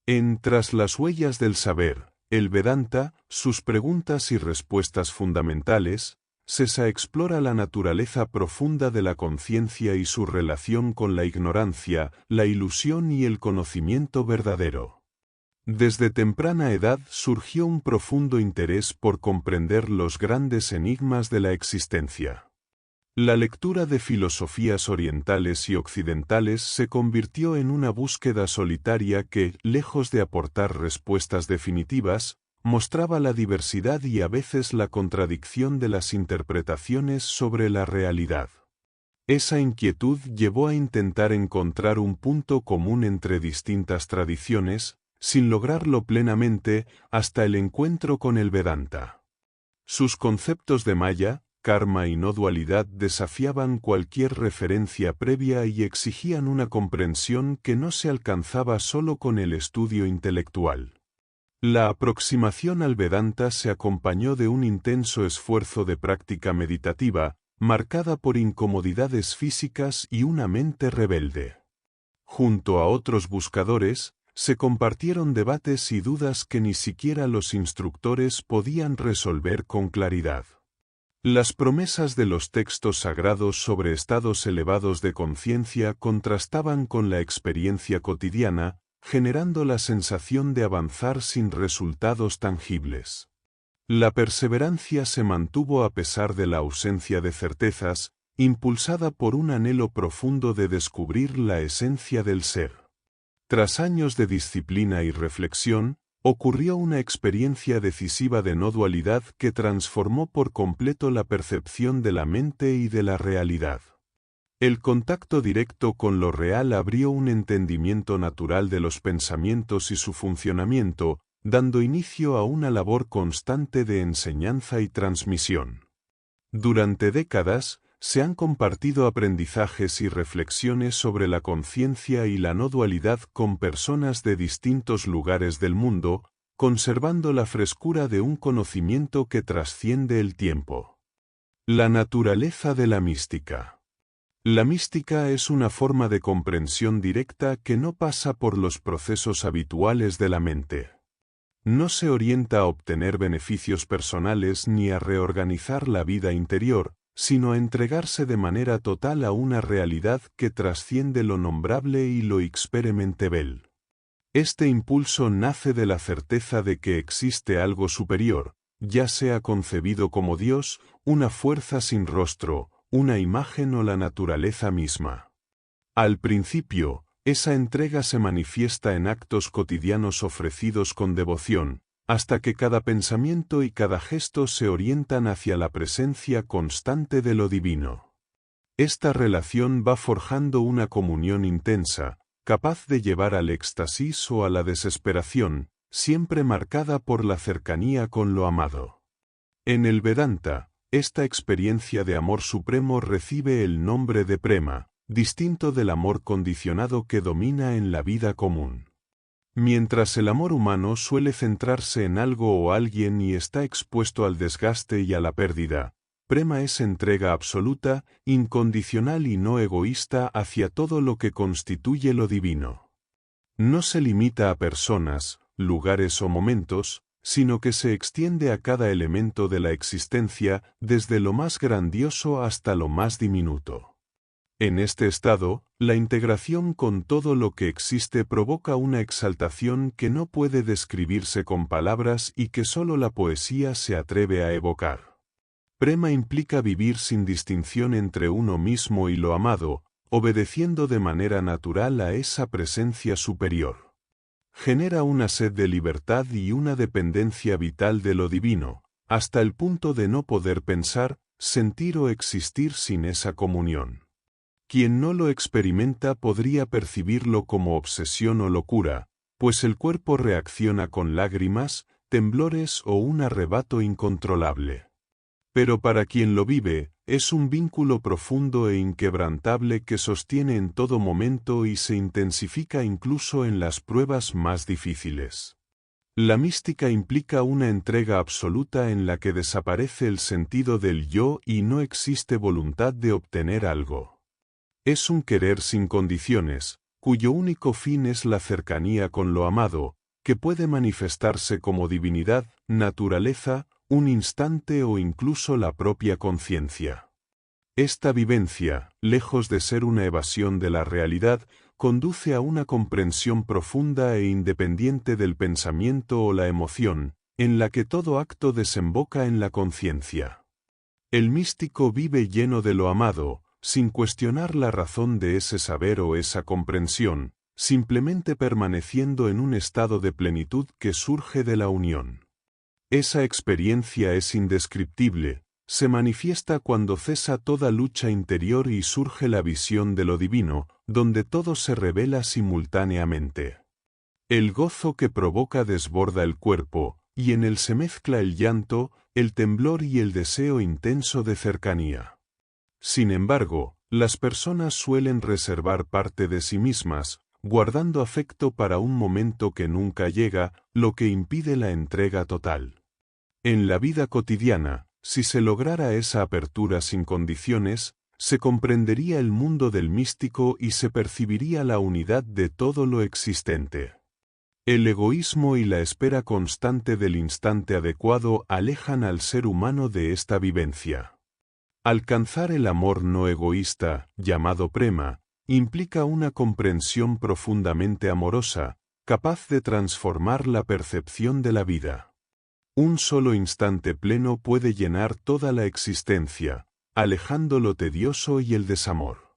En Tras las huellas del saber, el Vedanta, sus preguntas y respuestas fundamentales, Sesa explora la naturaleza profunda de la conciencia y su relación con la ignorancia, la ilusión y el conocimiento verdadero. Desde temprana edad surgió un profundo interés por comprender los grandes enigmas de la existencia. La lectura de filosofías orientales y occidentales se convirtió en una búsqueda solitaria que, lejos de aportar respuestas definitivas, mostraba la diversidad y a veces la contradicción de las interpretaciones sobre la realidad. Esa inquietud llevó a intentar encontrar un punto común entre distintas tradiciones, sin lograrlo plenamente, hasta el encuentro con el Vedanta. Sus conceptos de Maya, karma y no dualidad desafiaban cualquier referencia previa y exigían una comprensión que no se alcanzaba solo con el estudio intelectual. La aproximación al Vedanta se acompañó de un intenso esfuerzo de práctica meditativa, marcada por incomodidades físicas y una mente rebelde. Junto a otros buscadores, se compartieron debates y dudas que ni siquiera los instructores podían resolver con claridad. Las promesas de los textos sagrados sobre estados elevados de conciencia contrastaban con la experiencia cotidiana, generando la sensación de avanzar sin resultados tangibles. La perseverancia se mantuvo a pesar de la ausencia de certezas, impulsada por un anhelo profundo de descubrir la esencia del ser. Tras años de disciplina y reflexión, ocurrió una experiencia decisiva de no dualidad que transformó por completo la percepción de la mente y de la realidad. El contacto directo con lo real abrió un entendimiento natural de los pensamientos y su funcionamiento, dando inicio a una labor constante de enseñanza y transmisión. Durante décadas, se han compartido aprendizajes y reflexiones sobre la conciencia y la no dualidad con personas de distintos lugares del mundo, conservando la frescura de un conocimiento que trasciende el tiempo. La naturaleza de la mística. La mística es una forma de comprensión directa que no pasa por los procesos habituales de la mente. No se orienta a obtener beneficios personales ni a reorganizar la vida interior, sino a entregarse de manera total a una realidad que trasciende lo nombrable y lo experimentable. Este impulso nace de la certeza de que existe algo superior, ya sea concebido como Dios, una fuerza sin rostro, una imagen o la naturaleza misma. Al principio, esa entrega se manifiesta en actos cotidianos ofrecidos con devoción, hasta que cada pensamiento y cada gesto se orientan hacia la presencia constante de lo divino. Esta relación va forjando una comunión intensa, capaz de llevar al éxtasis o a la desesperación, siempre marcada por la cercanía con lo amado. En el Vedanta, esta experiencia de amor supremo recibe el nombre de prema, distinto del amor condicionado que domina en la vida común. Mientras el amor humano suele centrarse en algo o alguien y está expuesto al desgaste y a la pérdida, prema es entrega absoluta, incondicional y no egoísta hacia todo lo que constituye lo divino. No se limita a personas, lugares o momentos, sino que se extiende a cada elemento de la existencia, desde lo más grandioso hasta lo más diminuto. En este estado, la integración con todo lo que existe provoca una exaltación que no puede describirse con palabras y que solo la poesía se atreve a evocar. Prema implica vivir sin distinción entre uno mismo y lo amado, obedeciendo de manera natural a esa presencia superior. Genera una sed de libertad y una dependencia vital de lo divino, hasta el punto de no poder pensar, sentir o existir sin esa comunión. Quien no lo experimenta podría percibirlo como obsesión o locura, pues el cuerpo reacciona con lágrimas, temblores o un arrebato incontrolable. Pero para quien lo vive, es un vínculo profundo e inquebrantable que sostiene en todo momento y se intensifica incluso en las pruebas más difíciles. La mística implica una entrega absoluta en la que desaparece el sentido del yo y no existe voluntad de obtener algo. Es un querer sin condiciones, cuyo único fin es la cercanía con lo amado, que puede manifestarse como divinidad, naturaleza, un instante o incluso la propia conciencia. Esta vivencia, lejos de ser una evasión de la realidad, conduce a una comprensión profunda e independiente del pensamiento o la emoción, en la que todo acto desemboca en la conciencia. El místico vive lleno de lo amado, sin cuestionar la razón de ese saber o esa comprensión, simplemente permaneciendo en un estado de plenitud que surge de la unión. Esa experiencia es indescriptible, se manifiesta cuando cesa toda lucha interior y surge la visión de lo divino, donde todo se revela simultáneamente. El gozo que provoca desborda el cuerpo, y en él se mezcla el llanto, el temblor y el deseo intenso de cercanía. Sin embargo, las personas suelen reservar parte de sí mismas, guardando afecto para un momento que nunca llega, lo que impide la entrega total. En la vida cotidiana, si se lograra esa apertura sin condiciones, se comprendería el mundo del místico y se percibiría la unidad de todo lo existente. El egoísmo y la espera constante del instante adecuado alejan al ser humano de esta vivencia. Alcanzar el amor no egoísta, llamado prema, implica una comprensión profundamente amorosa, capaz de transformar la percepción de la vida. Un solo instante pleno puede llenar toda la existencia, alejando lo tedioso y el desamor.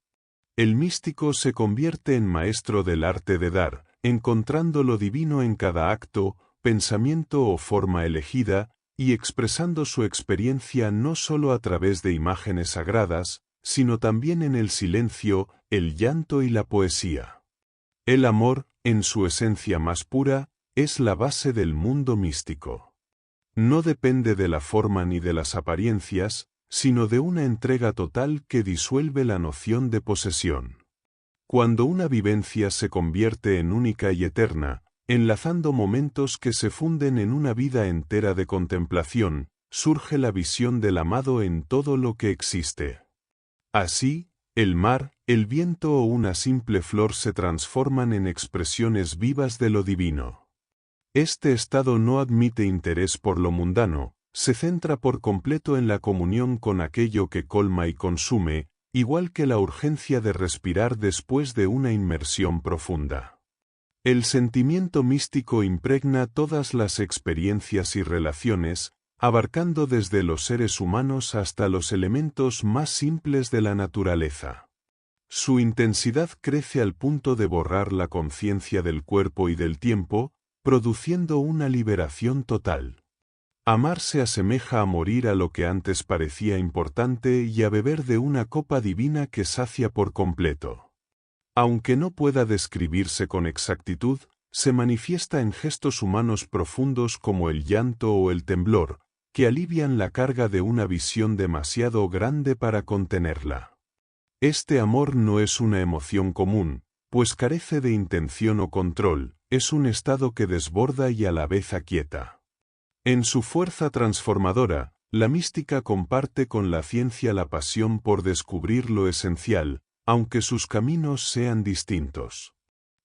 El místico se convierte en maestro del arte de dar, encontrando lo divino en cada acto, pensamiento o forma elegida, y expresando su experiencia no solo a través de imágenes sagradas, sino también en el silencio, el llanto y la poesía. El amor, en su esencia más pura, es la base del mundo místico. No depende de la forma ni de las apariencias, sino de una entrega total que disuelve la noción de posesión. Cuando una vivencia se convierte en única y eterna, enlazando momentos que se funden en una vida entera de contemplación, surge la visión del amado en todo lo que existe. Así, el mar, el viento o una simple flor se transforman en expresiones vivas de lo divino. Este estado no admite interés por lo mundano, se centra por completo en la comunión con aquello que colma y consume, igual que la urgencia de respirar después de una inmersión profunda. El sentimiento místico impregna todas las experiencias y relaciones, abarcando desde los seres humanos hasta los elementos más simples de la naturaleza. Su intensidad crece al punto de borrar la conciencia del cuerpo y del tiempo, produciendo una liberación total. Amar se asemeja a morir a lo que antes parecía importante y a beber de una copa divina que sacia por completo. Aunque no pueda describirse con exactitud, se manifiesta en gestos humanos profundos como el llanto o el temblor, que alivian la carga de una visión demasiado grande para contenerla. Este amor no es una emoción común, pues carece de intención o control, es un estado que desborda y a la vez aquieta. En su fuerza transformadora, la mística comparte con la ciencia la pasión por descubrir lo esencial, aunque sus caminos sean distintos.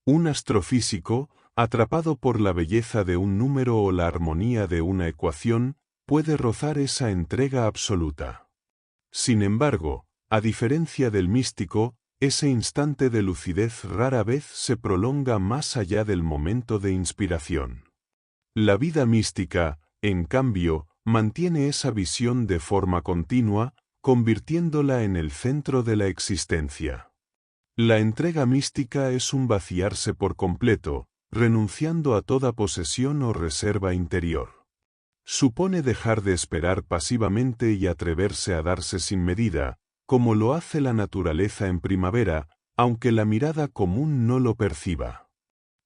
Un astrofísico, atrapado por la belleza de un número o la armonía de una ecuación, puede rozar esa entrega absoluta. Sin embargo, a diferencia del místico, ese instante de lucidez rara vez se prolonga más allá del momento de inspiración. La vida mística, en cambio, mantiene esa visión de forma continua, convirtiéndola en el centro de la existencia. La entrega mística es un vaciarse por completo, renunciando a toda posesión o reserva interior. Supone dejar de esperar pasivamente y atreverse a darse sin medida, como lo hace la naturaleza en primavera, aunque la mirada común no lo perciba.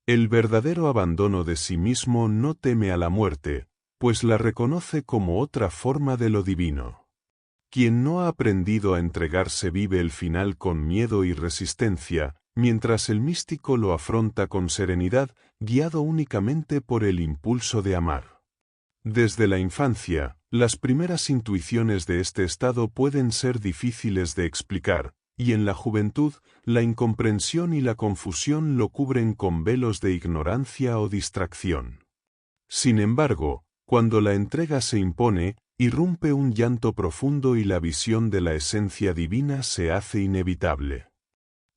El verdadero abandono de sí mismo no teme a la muerte, pues la reconoce como otra forma de lo divino. Quien no ha aprendido a entregarse vive el final con miedo y resistencia, mientras el místico lo afronta con serenidad, guiado únicamente por el impulso de amar. Desde la infancia, las primeras intuiciones de este estado pueden ser difíciles de explicar, y en la juventud, la incomprensión y la confusión lo cubren con velos de ignorancia o distracción. Sin embargo, cuando la entrega se impone, irrumpe un llanto profundo y la visión de la esencia divina se hace inevitable.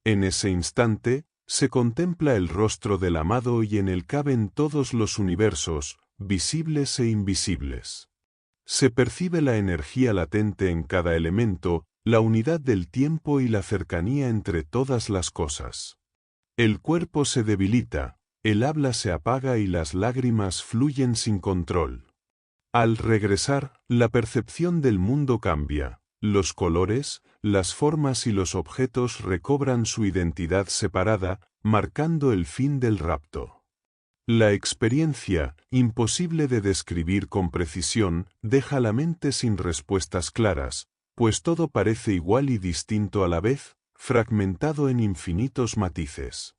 En ese instante, se contempla el rostro del amado y en él caben todos los universos, visibles e invisibles. Se percibe la energía latente en cada elemento, la unidad del tiempo y la cercanía entre todas las cosas. El cuerpo se debilita, el habla se apaga y las lágrimas fluyen sin control. Al regresar, la percepción del mundo cambia, los colores, las formas y los objetos recobran su identidad separada, marcando el fin del rapto. La experiencia, imposible de describir con precisión, deja la mente sin respuestas claras, pues todo parece igual y distinto a la vez, fragmentado en infinitos matices.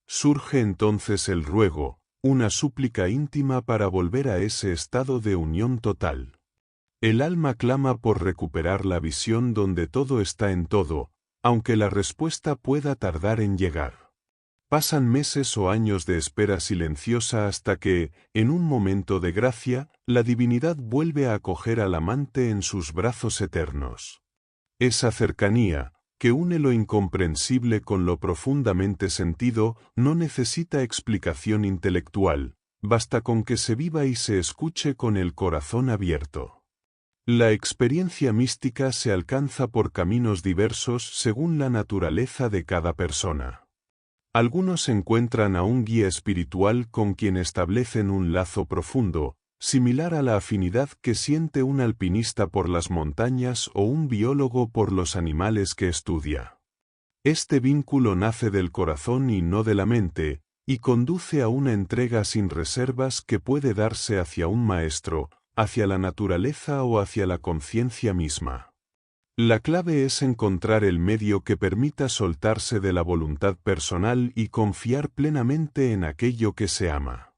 Surge entonces el ruego, una súplica íntima para volver a ese estado de unión total. El alma clama por recuperar la visión donde todo está en todo, aunque la respuesta pueda tardar en llegar. Pasan meses o años de espera silenciosa hasta que, en un momento de gracia, la divinidad vuelve a acoger al amante en sus brazos eternos. Esa cercanía, que une lo incomprensible con lo profundamente sentido, no necesita explicación intelectual, basta con que se viva y se escuche con el corazón abierto. La experiencia mística se alcanza por caminos diversos según la naturaleza de cada persona. Algunos encuentran a un guía espiritual con quien establecen un lazo profundo, similar a la afinidad que siente un alpinista por las montañas o un biólogo por los animales que estudia. Este vínculo nace del corazón y no de la mente, y conduce a una entrega sin reservas que puede darse hacia un maestro, hacia la naturaleza o hacia la conciencia misma. La clave es encontrar el medio que permita soltarse de la voluntad personal y confiar plenamente en aquello que se ama.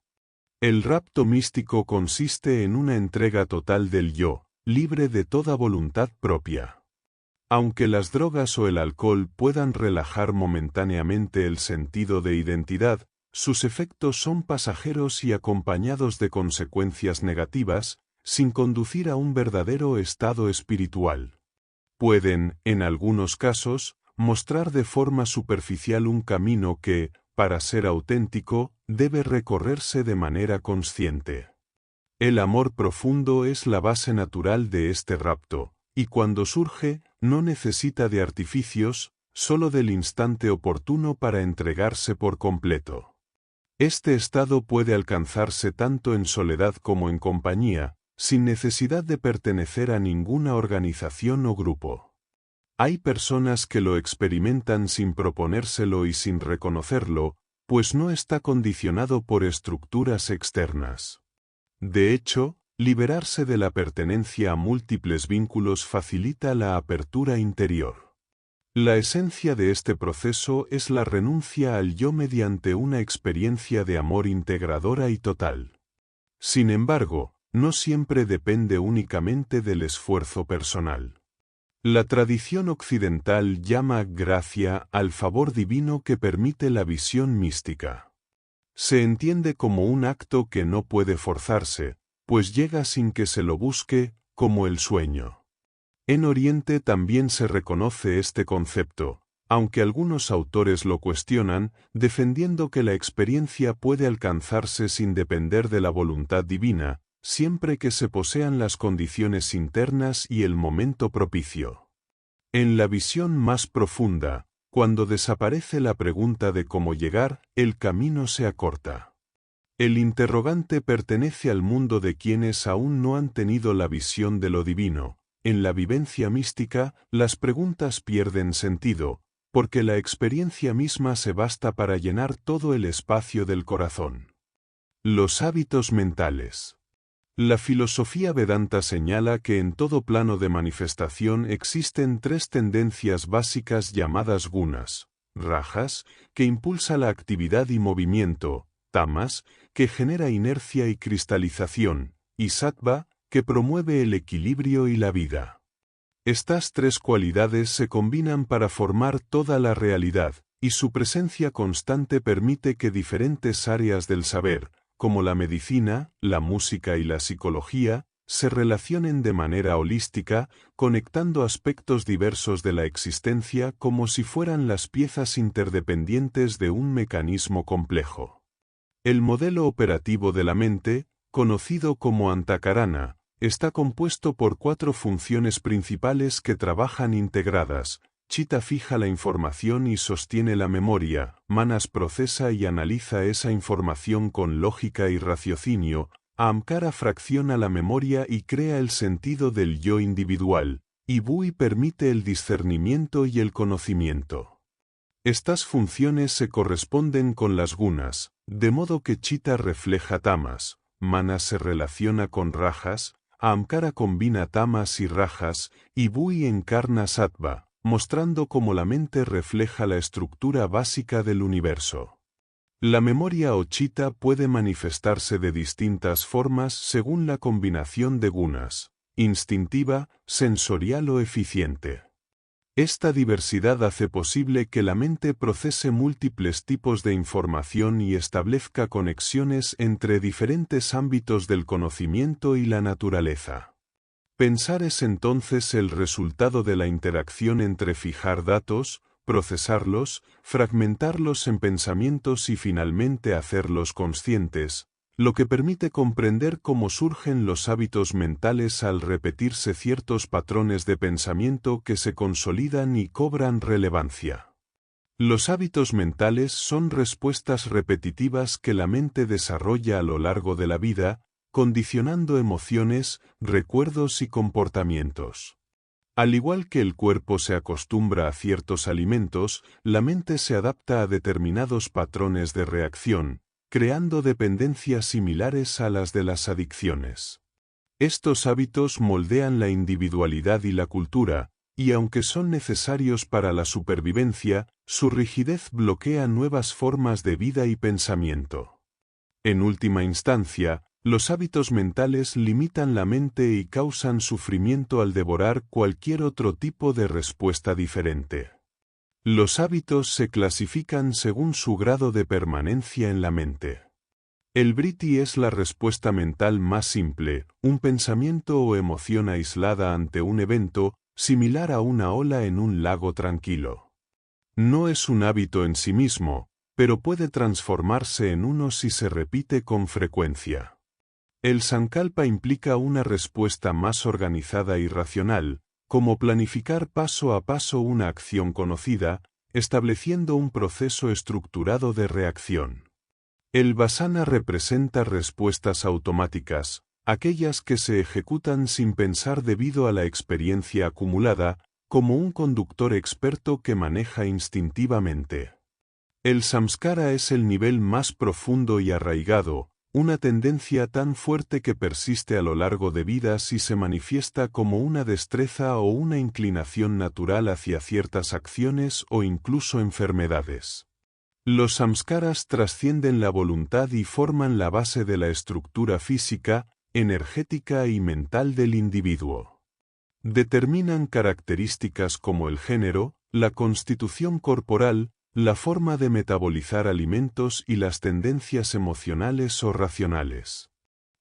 El rapto místico consiste en una entrega total del yo, libre de toda voluntad propia. Aunque las drogas o el alcohol puedan relajar momentáneamente el sentido de identidad, sus efectos son pasajeros y acompañados de consecuencias negativas, sin conducir a un verdadero estado espiritual. Pueden, en algunos casos, mostrar de forma superficial un camino que, para ser auténtico, debe recorrerse de manera consciente. El amor profundo es la base natural de este rapto, y cuando surge, no necesita de artificios, solo del instante oportuno para entregarse por completo. Este estado puede alcanzarse tanto en soledad como en compañía, sin necesidad de pertenecer a ninguna organización o grupo. Hay personas que lo experimentan sin proponérselo y sin reconocerlo, pues no está condicionado por estructuras externas. De hecho, liberarse de la pertenencia a múltiples vínculos facilita la apertura interior. La esencia de este proceso es la renuncia al yo mediante una experiencia de amor integradora y total. Sin embargo, no siempre depende únicamente del esfuerzo personal. La tradición occidental llama gracia al favor divino que permite la visión mística. Se entiende como un acto que no puede forzarse, pues llega sin que se lo busque, como el sueño. En Oriente también se reconoce este concepto, aunque algunos autores lo cuestionan, defendiendo que la experiencia puede alcanzarse sin depender de la voluntad divina, siempre que se posean las condiciones internas y el momento propicio. En la visión más profunda, cuando desaparece la pregunta de cómo llegar, el camino se acorta. El interrogante pertenece al mundo de quienes aún no han tenido la visión de lo divino. En la vivencia mística, las preguntas pierden sentido, porque la experiencia misma se basta para llenar todo el espacio del corazón. Los hábitos mentales. La filosofía Vedanta señala que en todo plano de manifestación existen tres tendencias básicas llamadas gunas, rajas, que impulsa la actividad y movimiento, tamas, que genera inercia y cristalización, y sattva, que promueve el equilibrio y la vida. Estas tres cualidades se combinan para formar toda la realidad, y su presencia constante permite que diferentes áreas del saber, como la medicina, la música y la psicología, se relacionen de manera holística, conectando aspectos diversos de la existencia como si fueran las piezas interdependientes de un mecanismo complejo. El modelo operativo de la mente, conocido como Antakarana, está compuesto por 4 funciones principales que trabajan integradas. Chitta fija la información y sostiene la memoria, Manas procesa y analiza esa información con lógica y raciocinio, Ahamkara fracciona la memoria y crea el sentido del yo individual, y Buddhi permite el discernimiento y el conocimiento. Estas funciones se corresponden con las gunas, de modo que Chitta refleja tamas, Manas se relaciona con rajas, Ahamkara combina tamas y rajas, y Buddhi encarna sattva, mostrando cómo la mente refleja la estructura básica del universo. La memoria o chitta puede manifestarse de distintas formas según la combinación de gunas, instintiva, sensorial o eficiente. Esta diversidad hace posible que la mente procese múltiples tipos de información y establezca conexiones entre diferentes ámbitos del conocimiento y la naturaleza. Pensar es entonces el resultado de la interacción entre fijar datos, procesarlos, fragmentarlos en pensamientos y finalmente hacerlos conscientes, lo que permite comprender cómo surgen los hábitos mentales al repetirse ciertos patrones de pensamiento que se consolidan y cobran relevancia. Los hábitos mentales son respuestas repetitivas que la mente desarrolla a lo largo de la vida, condicionando emociones, recuerdos y comportamientos. Al igual que el cuerpo se acostumbra a ciertos alimentos, la mente se adapta a determinados patrones de reacción, creando dependencias similares a las de las adicciones. Estos hábitos moldean la individualidad y la cultura, y aunque son necesarios para la supervivencia, su rigidez bloquea nuevas formas de vida y pensamiento. En última instancia, los hábitos mentales limitan la mente y causan sufrimiento al devorar cualquier otro tipo de respuesta diferente. Los hábitos se clasifican según su grado de permanencia en la mente. El vritti es la respuesta mental más simple, un pensamiento o emoción aislada ante un evento, similar a una ola en un lago tranquilo. No es un hábito en sí mismo, pero puede transformarse en uno si se repite con frecuencia. El sankalpa implica una respuesta más organizada y racional, como planificar paso a paso una acción conocida, estableciendo un proceso estructurado de reacción. El vasana representa respuestas automáticas, aquellas que se ejecutan sin pensar debido a la experiencia acumulada, como un conductor experto que maneja instintivamente. El samskara es el nivel más profundo y arraigado, una tendencia tan fuerte que persiste a lo largo de vidas y se manifiesta como una destreza o una inclinación natural hacia ciertas acciones o incluso enfermedades. Los samskaras trascienden la voluntad y forman la base de la estructura física, energética y mental del individuo. Determinan características como el género, la constitución corporal, la forma de metabolizar alimentos y las tendencias emocionales o racionales.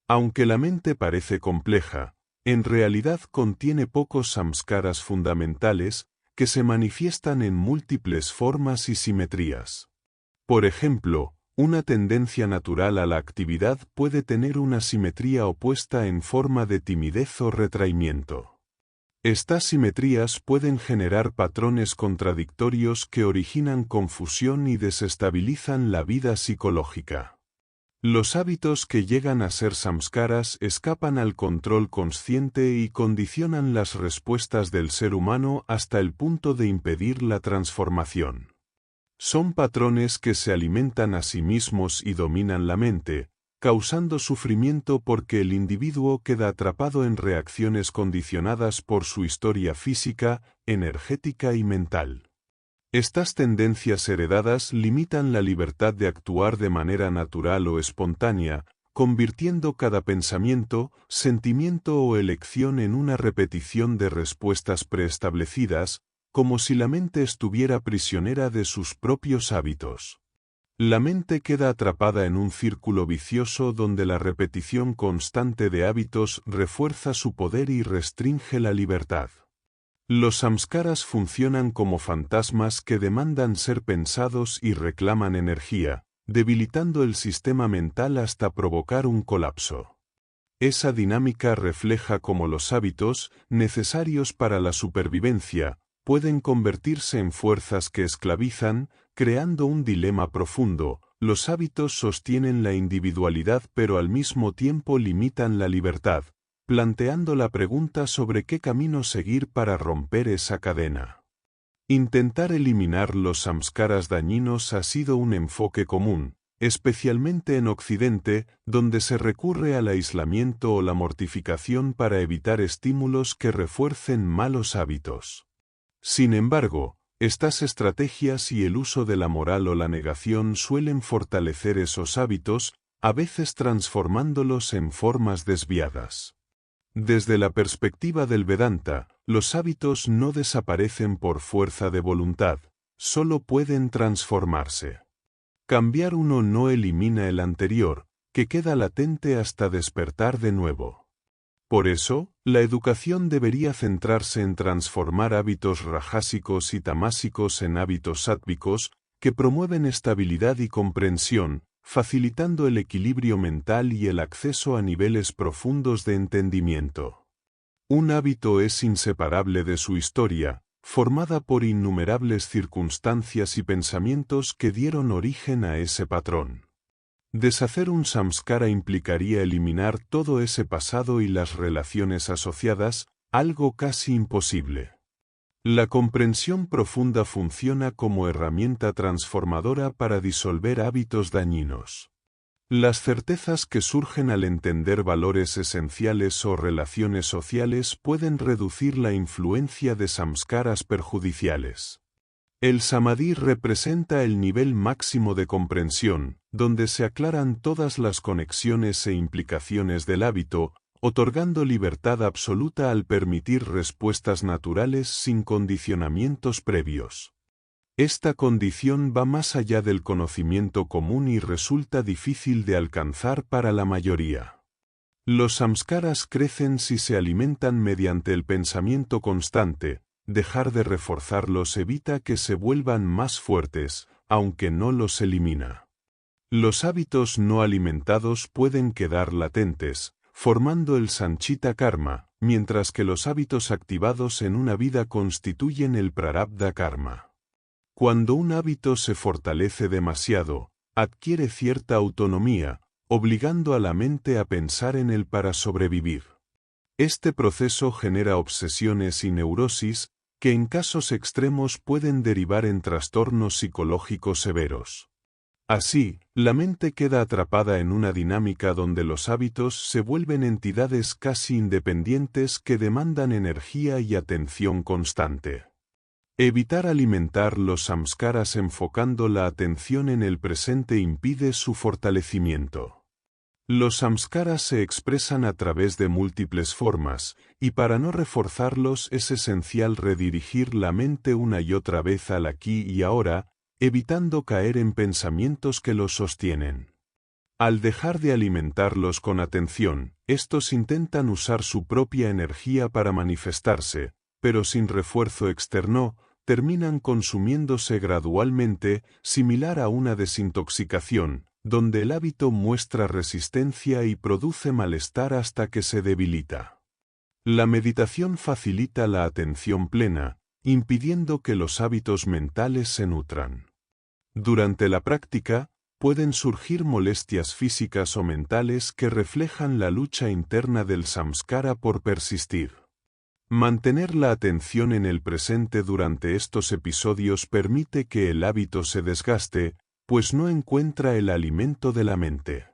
Aunque la mente parece compleja, en realidad contiene pocos samskaras fundamentales que se manifiestan en múltiples formas y simetrías. Por ejemplo, una tendencia natural a la actividad puede tener una simetría opuesta en forma de timidez o retraimiento. Estas simetrías pueden generar patrones contradictorios que originan confusión y desestabilizan la vida psicológica. Los hábitos que llegan a ser samskaras escapan al control consciente y condicionan las respuestas del ser humano hasta el punto de impedir la transformación. Son patrones que se alimentan a sí mismos y dominan la mente, causando sufrimiento porque el individuo queda atrapado en reacciones condicionadas por su historia física, energética y mental. Estas tendencias heredadas limitan la libertad de actuar de manera natural o espontánea, convirtiendo cada pensamiento, sentimiento o elección en una repetición de respuestas preestablecidas, como si la mente estuviera prisionera de sus propios hábitos. La mente queda atrapada en un círculo vicioso donde la repetición constante de hábitos refuerza su poder y restringe la libertad. Los samskaras funcionan como fantasmas que demandan ser pensados y reclaman energía, debilitando el sistema mental hasta provocar un colapso. Esa dinámica refleja cómo los hábitos, necesarios para la supervivencia, pueden convertirse en fuerzas que esclavizan, creando un dilema profundo. Los hábitos sostienen la individualidad pero al mismo tiempo limitan la libertad, planteando la pregunta sobre qué camino seguir para romper esa cadena. Intentar eliminar los samskaras dañinos ha sido un enfoque común, especialmente en Occidente, donde se recurre al aislamiento o la mortificación para evitar estímulos que refuercen malos hábitos. Sin embargo, estas estrategias y el uso de la moral o la negación suelen fortalecer esos hábitos, a veces transformándolos en formas desviadas. Desde la perspectiva del Vedanta, los hábitos no desaparecen por fuerza de voluntad, solo pueden transformarse. Cambiar uno no elimina el anterior, que queda latente hasta despertar de nuevo. Por eso, la educación debería centrarse en transformar hábitos rajásicos y tamásicos en hábitos sáttvicos, que promueven estabilidad y comprensión, facilitando el equilibrio mental y el acceso a niveles profundos de entendimiento. Un hábito es inseparable de su historia, formada por innumerables circunstancias y pensamientos que dieron origen a ese patrón. Deshacer un samskara implicaría eliminar todo ese pasado y las relaciones asociadas, algo casi imposible. La comprensión profunda funciona como herramienta transformadora para disolver hábitos dañinos. Las certezas que surgen al entender valores esenciales o relaciones sociales pueden reducir la influencia de samskaras perjudiciales. El samadhi representa el nivel máximo de comprensión, donde se aclaran todas las conexiones e implicaciones del hábito, otorgando libertad absoluta al permitir respuestas naturales sin condicionamientos previos. Esta condición va más allá del conocimiento común y resulta difícil de alcanzar para la mayoría. Los samskaras crecen si se alimentan mediante el pensamiento constante. Dejar de reforzarlos evita que se vuelvan más fuertes, aunque no los elimina. Los hábitos no alimentados pueden quedar latentes, formando el sanchita karma, mientras que los hábitos activados en una vida constituyen el prarabdha karma. Cuando un hábito se fortalece demasiado, adquiere cierta autonomía, obligando a la mente a pensar en él para sobrevivir. Este proceso genera obsesiones y neurosis, que en casos extremos pueden derivar en trastornos psicológicos severos. Así, la mente queda atrapada en una dinámica donde los hábitos se vuelven entidades casi independientes que demandan energía y atención constante. Evitar alimentar los samskaras enfocando la atención en el presente impide su fortalecimiento. Los samskaras se expresan a través de múltiples formas, y para no reforzarlos es esencial redirigir la mente una y otra vez al aquí y ahora, evitando caer en pensamientos que los sostienen. Al dejar de alimentarlos con atención, estos intentan usar su propia energía para manifestarse, pero sin refuerzo externo, terminan consumiéndose gradualmente, similar a una desintoxicación, donde el hábito muestra resistencia y produce malestar hasta que se debilita. La meditación facilita la atención plena, impidiendo que los hábitos mentales se nutran. Durante la práctica, pueden surgir molestias físicas o mentales que reflejan la lucha interna del samskara por persistir. Mantener la atención en el presente durante estos episodios permite que el hábito se desgaste, pues no encuentra el alimento de la mente.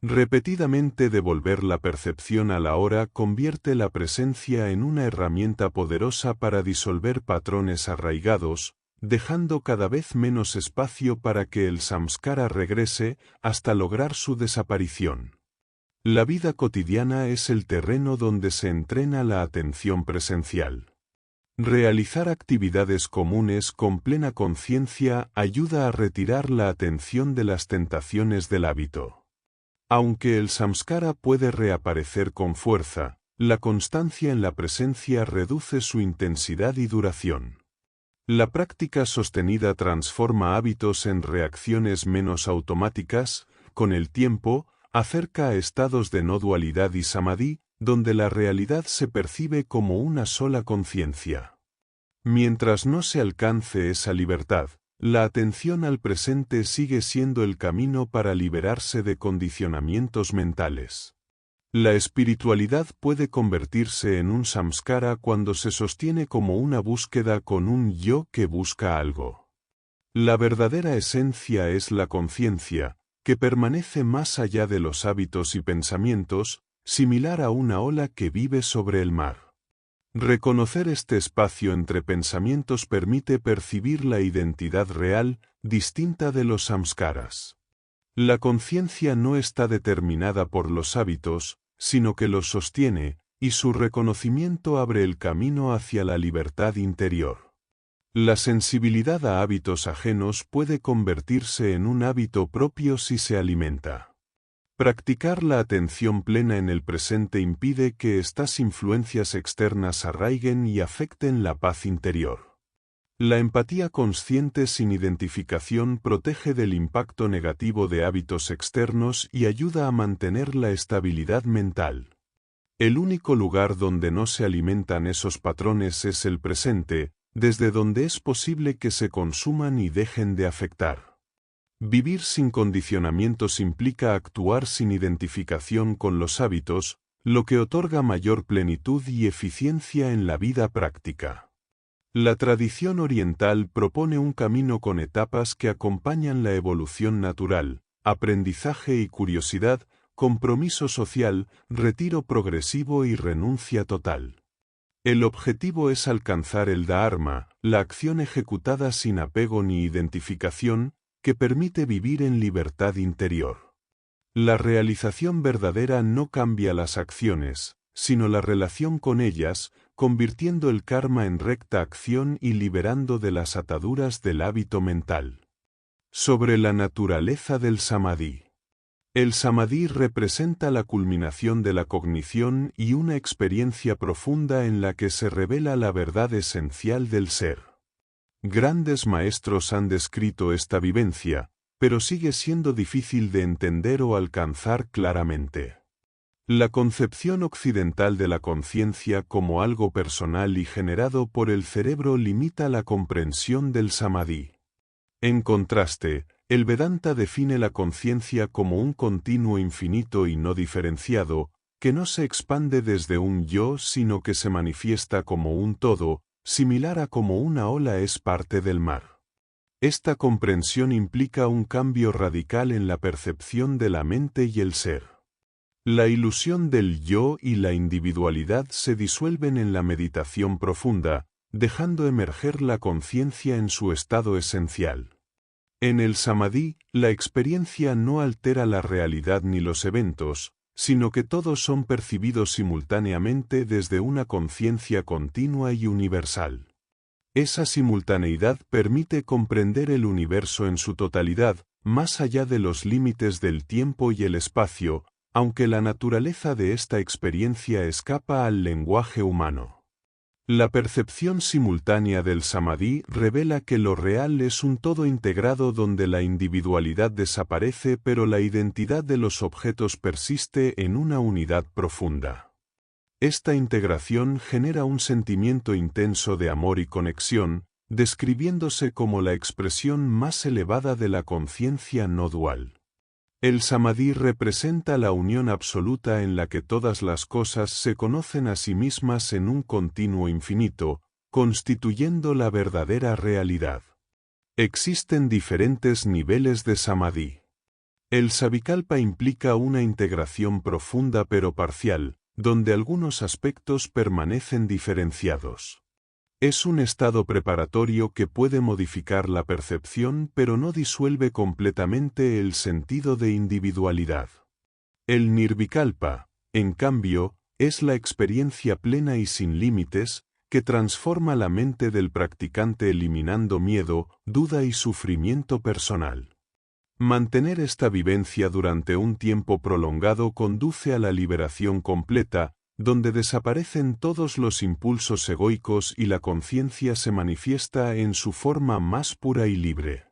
Repetidamente devolver la percepción a la hora convierte la presencia en una herramienta poderosa para disolver patrones arraigados, dejando cada vez menos espacio para que el samskara regrese hasta lograr su desaparición. La vida cotidiana es el terreno donde se entrena la atención presencial. Realizar actividades comunes con plena conciencia ayuda a retirar la atención de las tentaciones del hábito. Aunque el samskara puede reaparecer con fuerza, la constancia en la presencia reduce su intensidad y duración. La práctica sostenida transforma hábitos en reacciones menos automáticas, con el tiempo, acerca a estados de no dualidad y samadhi, donde la realidad se percibe como una sola conciencia. Mientras no se alcance esa libertad, la atención al presente sigue siendo el camino para liberarse de condicionamientos mentales. La espiritualidad puede convertirse en un samskara cuando se sostiene como una búsqueda con un yo que busca algo. La verdadera esencia es la conciencia, que permanece más allá de los hábitos y pensamientos, similar a una ola que vive sobre el mar. Reconocer este espacio entre pensamientos permite percibir la identidad real, distinta de los samskaras. La conciencia no está determinada por los hábitos, sino que los sostiene, y su reconocimiento abre el camino hacia la libertad interior. La sensibilidad a hábitos ajenos puede convertirse en un hábito propio si se alimenta. Practicar la atención plena en el presente impide que estas influencias externas arraiguen y afecten la paz interior. La empatía consciente sin identificación protege del impacto negativo de hábitos externos y ayuda a mantener la estabilidad mental. El único lugar donde no se alimentan esos patrones es el presente, desde donde es posible que se consuman y dejen de afectar. Vivir sin condicionamientos implica actuar sin identificación con los hábitos, lo que otorga mayor plenitud y eficiencia en la vida práctica. La tradición oriental propone un camino con etapas que acompañan la evolución natural, aprendizaje y curiosidad, compromiso social, retiro progresivo y renuncia total. El objetivo es alcanzar el dharma, la acción ejecutada sin apego ni identificación, que permite vivir en libertad interior. La realización verdadera no cambia las acciones, sino la relación con ellas, convirtiendo el karma en recta acción y liberando de las ataduras del hábito mental. Sobre la naturaleza del samadhi. El samadhi representa la culminación de la cognición y una experiencia profunda en la que se revela la verdad esencial del ser. Grandes maestros han descrito esta vivencia, pero sigue siendo difícil de entender o alcanzar claramente. La concepción occidental de la conciencia como algo personal y generado por el cerebro limita la comprensión del samadhi. En contraste, el Vedanta define la conciencia como un continuo infinito y no diferenciado, que no se expande desde un yo sino que se manifiesta como un todo, similar a como una ola es parte del mar. Esta comprensión implica un cambio radical en la percepción de la mente y el ser. La ilusión del yo y la individualidad se disuelven en la meditación profunda, dejando emerger la conciencia en su estado esencial. En el samadhi, la experiencia no altera la realidad ni los eventos, sino que todos son percibidos simultáneamente desde una conciencia continua y universal. Esa simultaneidad permite comprender el universo en su totalidad, más allá de los límites del tiempo y el espacio, aunque la naturaleza de esta experiencia escapa al lenguaje humano. La percepción simultánea del samadhi revela que lo real es un todo integrado donde la individualidad desaparece pero la identidad de los objetos persiste en una unidad profunda. Esta integración genera un sentimiento intenso de amor y conexión, describiéndose como la expresión más elevada de la conciencia no dual. El samadhi representa la unión absoluta en la que todas las cosas se conocen a sí mismas en un continuo infinito, constituyendo la verdadera realidad. Existen diferentes niveles de samadhi. El savikalpa implica una integración profunda pero parcial, donde algunos aspectos permanecen diferenciados. Es un estado preparatorio que puede modificar la percepción pero no disuelve completamente el sentido de individualidad. El nirvikalpa, en cambio, es la experiencia plena y sin límites, que transforma la mente del practicante eliminando miedo, duda y sufrimiento personal. Mantener esta vivencia durante un tiempo prolongado conduce a la liberación completa, donde desaparecen todos los impulsos egoicos y la conciencia se manifiesta en su forma más pura y libre.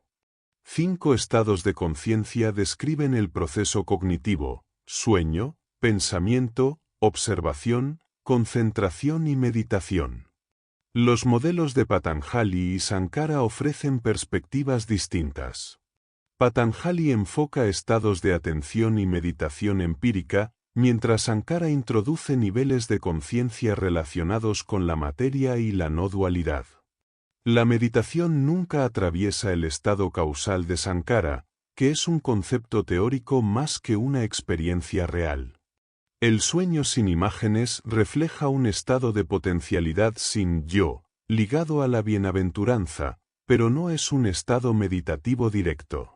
5 estados de conciencia describen el proceso cognitivo: sueño, pensamiento, observación, concentración y meditación. Los modelos de Patanjali y Sankara ofrecen perspectivas distintas. Patanjali enfoca estados de atención y meditación empírica, mientras Sankara introduce niveles de conciencia relacionados con la materia y la no dualidad. La meditación nunca atraviesa el estado causal de Sankara, que es un concepto teórico más que una experiencia real. El sueño sin imágenes refleja un estado de potencialidad sin yo, ligado a la bienaventuranza, pero no es un estado meditativo directo.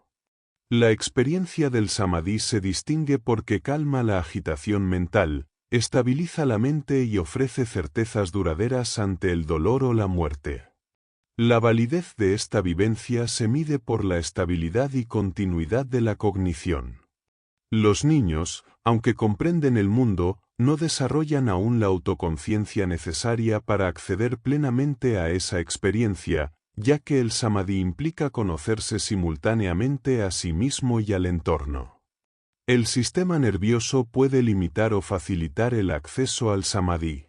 La experiencia del samadhi se distingue porque calma la agitación mental, estabiliza la mente y ofrece certezas duraderas ante el dolor o la muerte. La validez de esta vivencia se mide por la estabilidad y continuidad de la cognición. Los niños, aunque comprenden el mundo, no desarrollan aún la autoconciencia necesaria para acceder plenamente a esa experiencia, ya que el samadhi implica conocerse simultáneamente a sí mismo y al entorno. El sistema nervioso puede limitar o facilitar el acceso al samadhi.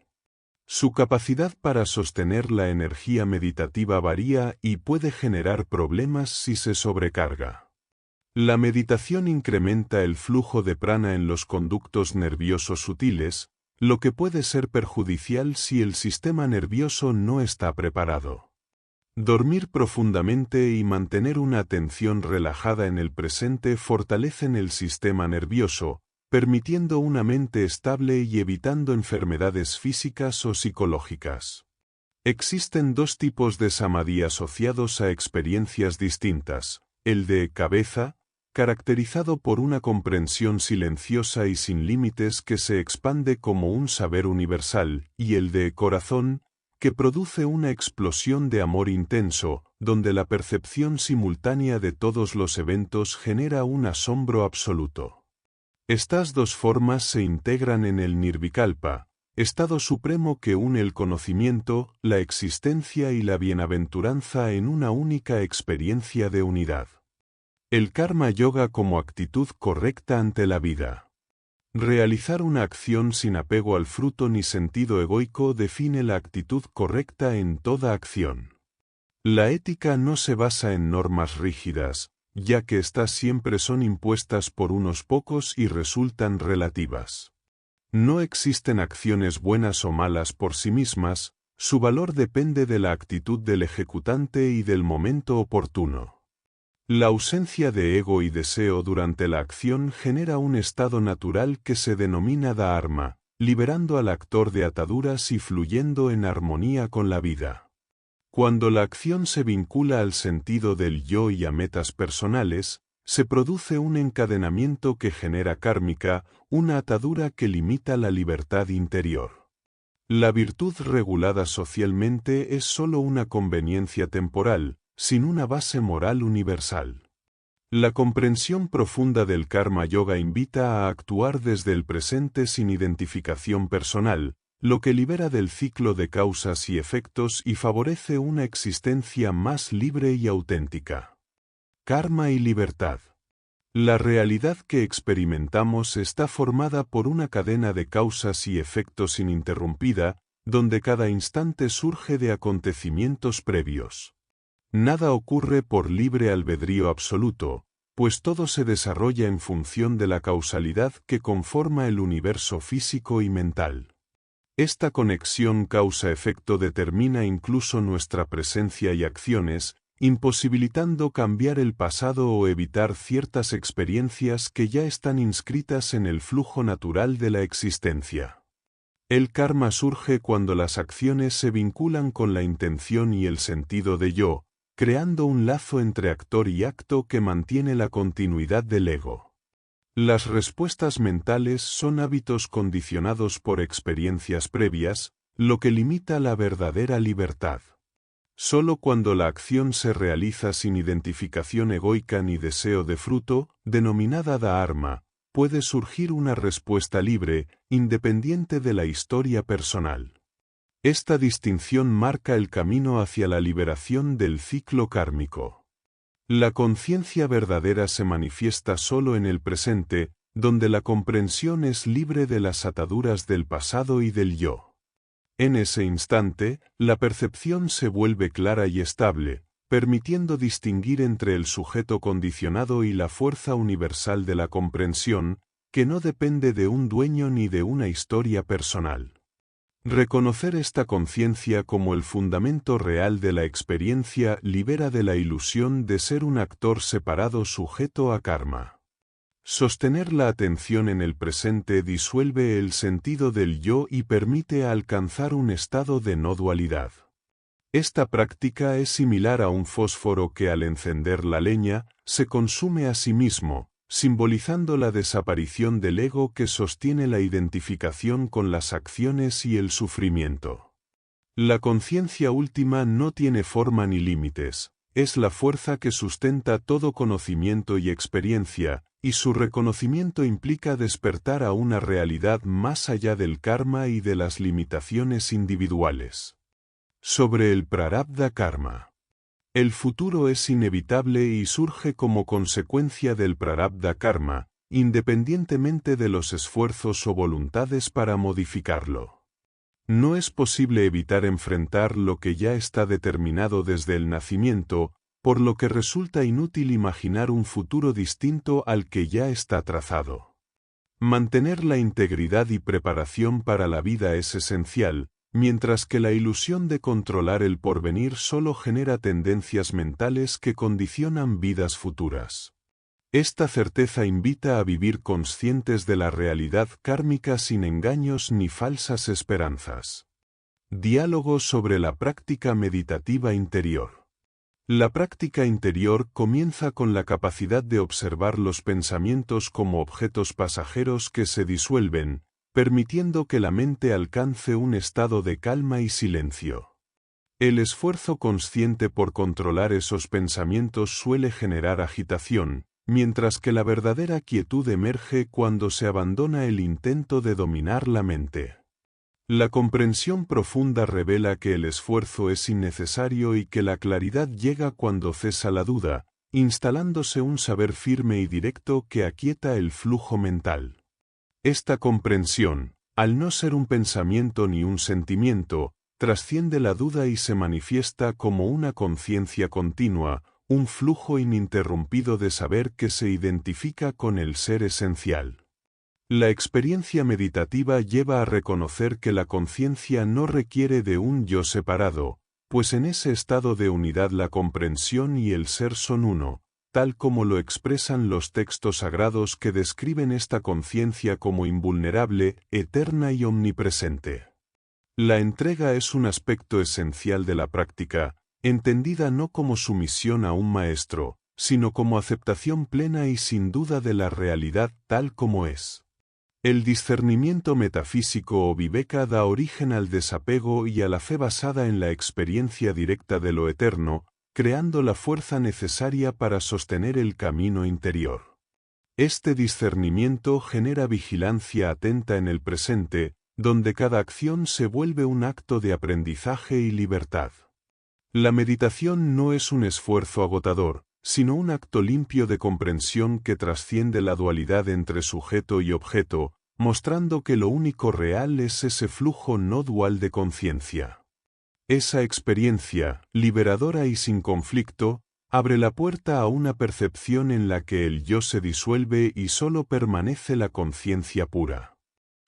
Su capacidad para sostener la energía meditativa varía y puede generar problemas si se sobrecarga. La meditación incrementa el flujo de prana en los conductos nerviosos sutiles, lo que puede ser perjudicial si el sistema nervioso no está preparado. Dormir profundamente y mantener una atención relajada en el presente fortalecen el sistema nervioso, permitiendo una mente estable y evitando enfermedades físicas o psicológicas. Existen 2 tipos de samadhi asociados a experiencias distintas: el de cabeza, caracterizado por una comprensión silenciosa y sin límites que se expande como un saber universal, y el de corazón, que produce una explosión de amor intenso, donde la percepción simultánea de todos los eventos genera un asombro absoluto. Estas 2 formas se integran en el nirvikalpa, estado supremo que une el conocimiento, la existencia y la bienaventuranza en una única experiencia de unidad. El karma yoga como actitud correcta ante la vida. Realizar una acción sin apego al fruto ni sentido egoico define la actitud correcta en toda acción. La ética no se basa en normas rígidas, ya que éstas siempre son impuestas por unos pocos y resultan relativas. No existen acciones buenas o malas por sí mismas, su valor depende de la actitud del ejecutante y del momento oportuno. La ausencia de ego y deseo durante la acción genera un estado natural que se denomina dharma, liberando al actor de ataduras y fluyendo en armonía con la vida. Cuando la acción se vincula al sentido del yo y a metas personales, se produce un encadenamiento que genera kármica, una atadura que limita la libertad interior. La virtud regulada socialmente es sólo una conveniencia temporal, sin una base moral universal. La comprensión profunda del karma yoga invita a actuar desde el presente sin identificación personal, lo que libera del ciclo de causas y efectos y favorece una existencia más libre y auténtica. Karma y libertad. La realidad que experimentamos está formada por una cadena de causas y efectos ininterrumpida, donde cada instante surge de acontecimientos previos. Nada ocurre por libre albedrío absoluto, pues todo se desarrolla en función de la causalidad que conforma el universo físico y mental. Esta conexión causa-efecto determina incluso nuestra presencia y acciones, imposibilitando cambiar el pasado o evitar ciertas experiencias que ya están inscritas en el flujo natural de la existencia. El karma surge cuando las acciones se vinculan con la intención y el sentido de yo, creando un lazo entre actor y acto que mantiene la continuidad del ego. Las respuestas mentales son hábitos condicionados por experiencias previas, lo que limita la verdadera libertad. Solo cuando la acción se realiza sin identificación egoica ni deseo de fruto, denominada dharma, puede surgir una respuesta libre, independiente de la historia personal. Esta distinción marca el camino hacia la liberación del ciclo kármico. La conciencia verdadera se manifiesta solo en el presente, donde la comprensión es libre de las ataduras del pasado y del yo. En ese instante, la percepción se vuelve clara y estable, permitiendo distinguir entre el sujeto condicionado y la fuerza universal de la comprensión, que no depende de un dueño ni de una historia personal. Reconocer esta conciencia como el fundamento real de la experiencia libera de la ilusión de ser un actor separado sujeto a karma. Sostener la atención en el presente disuelve el sentido del yo y permite alcanzar un estado de no dualidad. Esta práctica es similar a un fósforo que al encender la leña, se consume a sí mismo, simbolizando la desaparición del ego que sostiene la identificación con las acciones y el sufrimiento. La conciencia última no tiene forma ni límites, es la fuerza que sustenta todo conocimiento y experiencia, y su reconocimiento implica despertar a una realidad más allá del karma y de las limitaciones individuales. Sobre el prarabdha karma. El futuro es inevitable y surge como consecuencia del prarabdha karma, independientemente de los esfuerzos o voluntades para modificarlo. No es posible evitar enfrentar lo que ya está determinado desde el nacimiento, por lo que resulta inútil imaginar un futuro distinto al que ya está trazado. Mantener la integridad y preparación para la vida es esencial, mientras que la ilusión de controlar el porvenir solo genera tendencias mentales que condicionan vidas futuras. Esta certeza invita a vivir conscientes de la realidad kármica sin engaños ni falsas esperanzas. Diálogo sobre la práctica meditativa interior. La práctica interior comienza con la capacidad de observar los pensamientos como objetos pasajeros que se disuelven, permitiendo que la mente alcance un estado de calma y silencio. El esfuerzo consciente por controlar esos pensamientos suele generar agitación, mientras que la verdadera quietud emerge cuando se abandona el intento de dominar la mente. La comprensión profunda revela que el esfuerzo es innecesario y que la claridad llega cuando cesa la duda, instalándose un saber firme y directo que aquieta el flujo mental. Esta comprensión, al no ser un pensamiento ni un sentimiento, trasciende la duda y se manifiesta como una conciencia continua, un flujo ininterrumpido de saber que se identifica con el ser esencial. La experiencia meditativa lleva a reconocer que la conciencia no requiere de un yo separado, pues en ese estado de unidad la comprensión y el ser son uno, tal como lo expresan los textos sagrados que describen esta conciencia como invulnerable, eterna y omnipresente. La entrega es un aspecto esencial de la práctica, entendida no como sumisión a un maestro, sino como aceptación plena y sin duda de la realidad tal como es. El discernimiento metafísico o viveka da origen al desapego y a la fe basada en la experiencia directa de lo eterno, creando la fuerza necesaria para sostener el camino interior. Este discernimiento genera vigilancia atenta en el presente, donde cada acción se vuelve un acto de aprendizaje y libertad. La meditación no es un esfuerzo agotador, sino un acto limpio de comprensión que trasciende la dualidad entre sujeto y objeto, mostrando que lo único real es ese flujo no dual de conciencia. Esa experiencia, liberadora y sin conflicto, abre la puerta a una percepción en la que el yo se disuelve y solo permanece la conciencia pura.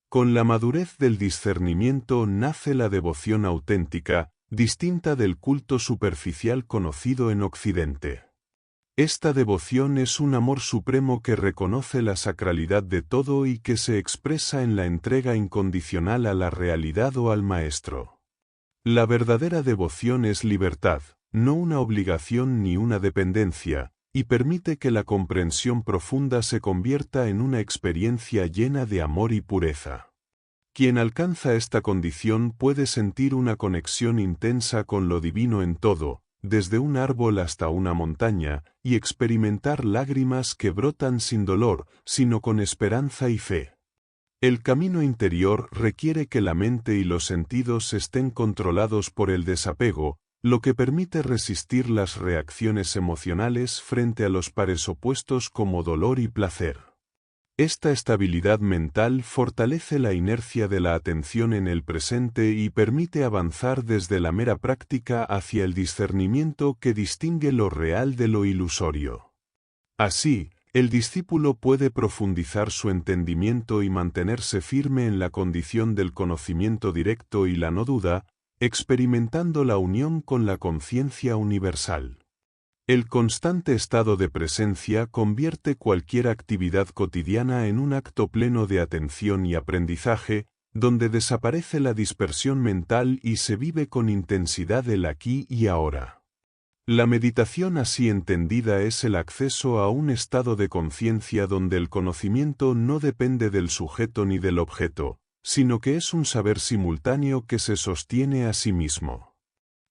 Con la madurez del discernimiento nace la devoción auténtica, distinta del culto superficial conocido en Occidente. Esta devoción es un amor supremo que reconoce la sacralidad de todo y que se expresa en la entrega incondicional a la realidad o al Maestro. La verdadera devoción es libertad, no una obligación ni una dependencia, y permite que la comprensión profunda se convierta en una experiencia llena de amor y pureza. Quien alcanza esta condición puede sentir una conexión intensa con lo divino en todo, desde un árbol hasta una montaña, y experimentar lágrimas que brotan sin dolor, sino con esperanza y fe. El camino interior requiere que la mente y los sentidos estén controlados por el desapego, lo que permite resistir las reacciones emocionales frente a los pares opuestos como dolor y placer. Esta estabilidad mental fortalece la inercia de la atención en el presente y permite avanzar desde la mera práctica hacia el discernimiento que distingue lo real de lo ilusorio. Así, el discípulo puede profundizar su entendimiento y mantenerse firme en la condición del conocimiento directo y la no duda, experimentando la unión con la conciencia universal. El constante estado de presencia convierte cualquier actividad cotidiana en un acto pleno de atención y aprendizaje, donde desaparece la dispersión mental y se vive con intensidad el aquí y ahora. La meditación así entendida es el acceso a un estado de conciencia donde el conocimiento no depende del sujeto ni del objeto, sino que es un saber simultáneo que se sostiene a sí mismo.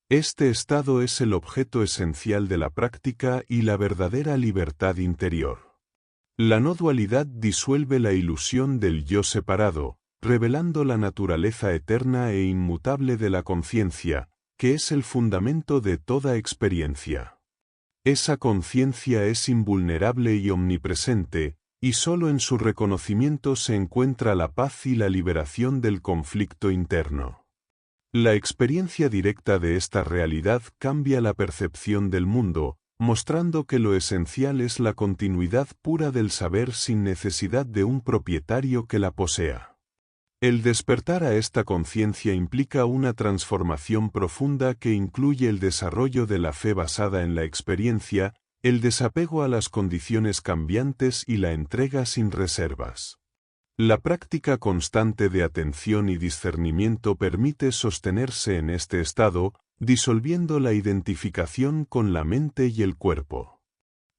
Este estado es el objeto esencial de la práctica y la verdadera libertad interior. La no dualidad disuelve la ilusión del yo separado, revelando la naturaleza eterna e inmutable de la conciencia, que es el fundamento de toda experiencia. Esa conciencia es invulnerable y omnipresente, y solo en su reconocimiento se encuentra la paz y la liberación del conflicto interno. La experiencia directa de esta realidad cambia la percepción del mundo, mostrando que lo esencial es la continuidad pura del saber sin necesidad de un propietario que la posea. El despertar a esta conciencia implica una transformación profunda que incluye el desarrollo de la fe basada en la experiencia, el desapego a las condiciones cambiantes y la entrega sin reservas. La práctica constante de atención y discernimiento permite sostenerse en este estado, disolviendo la identificación con la mente y el cuerpo.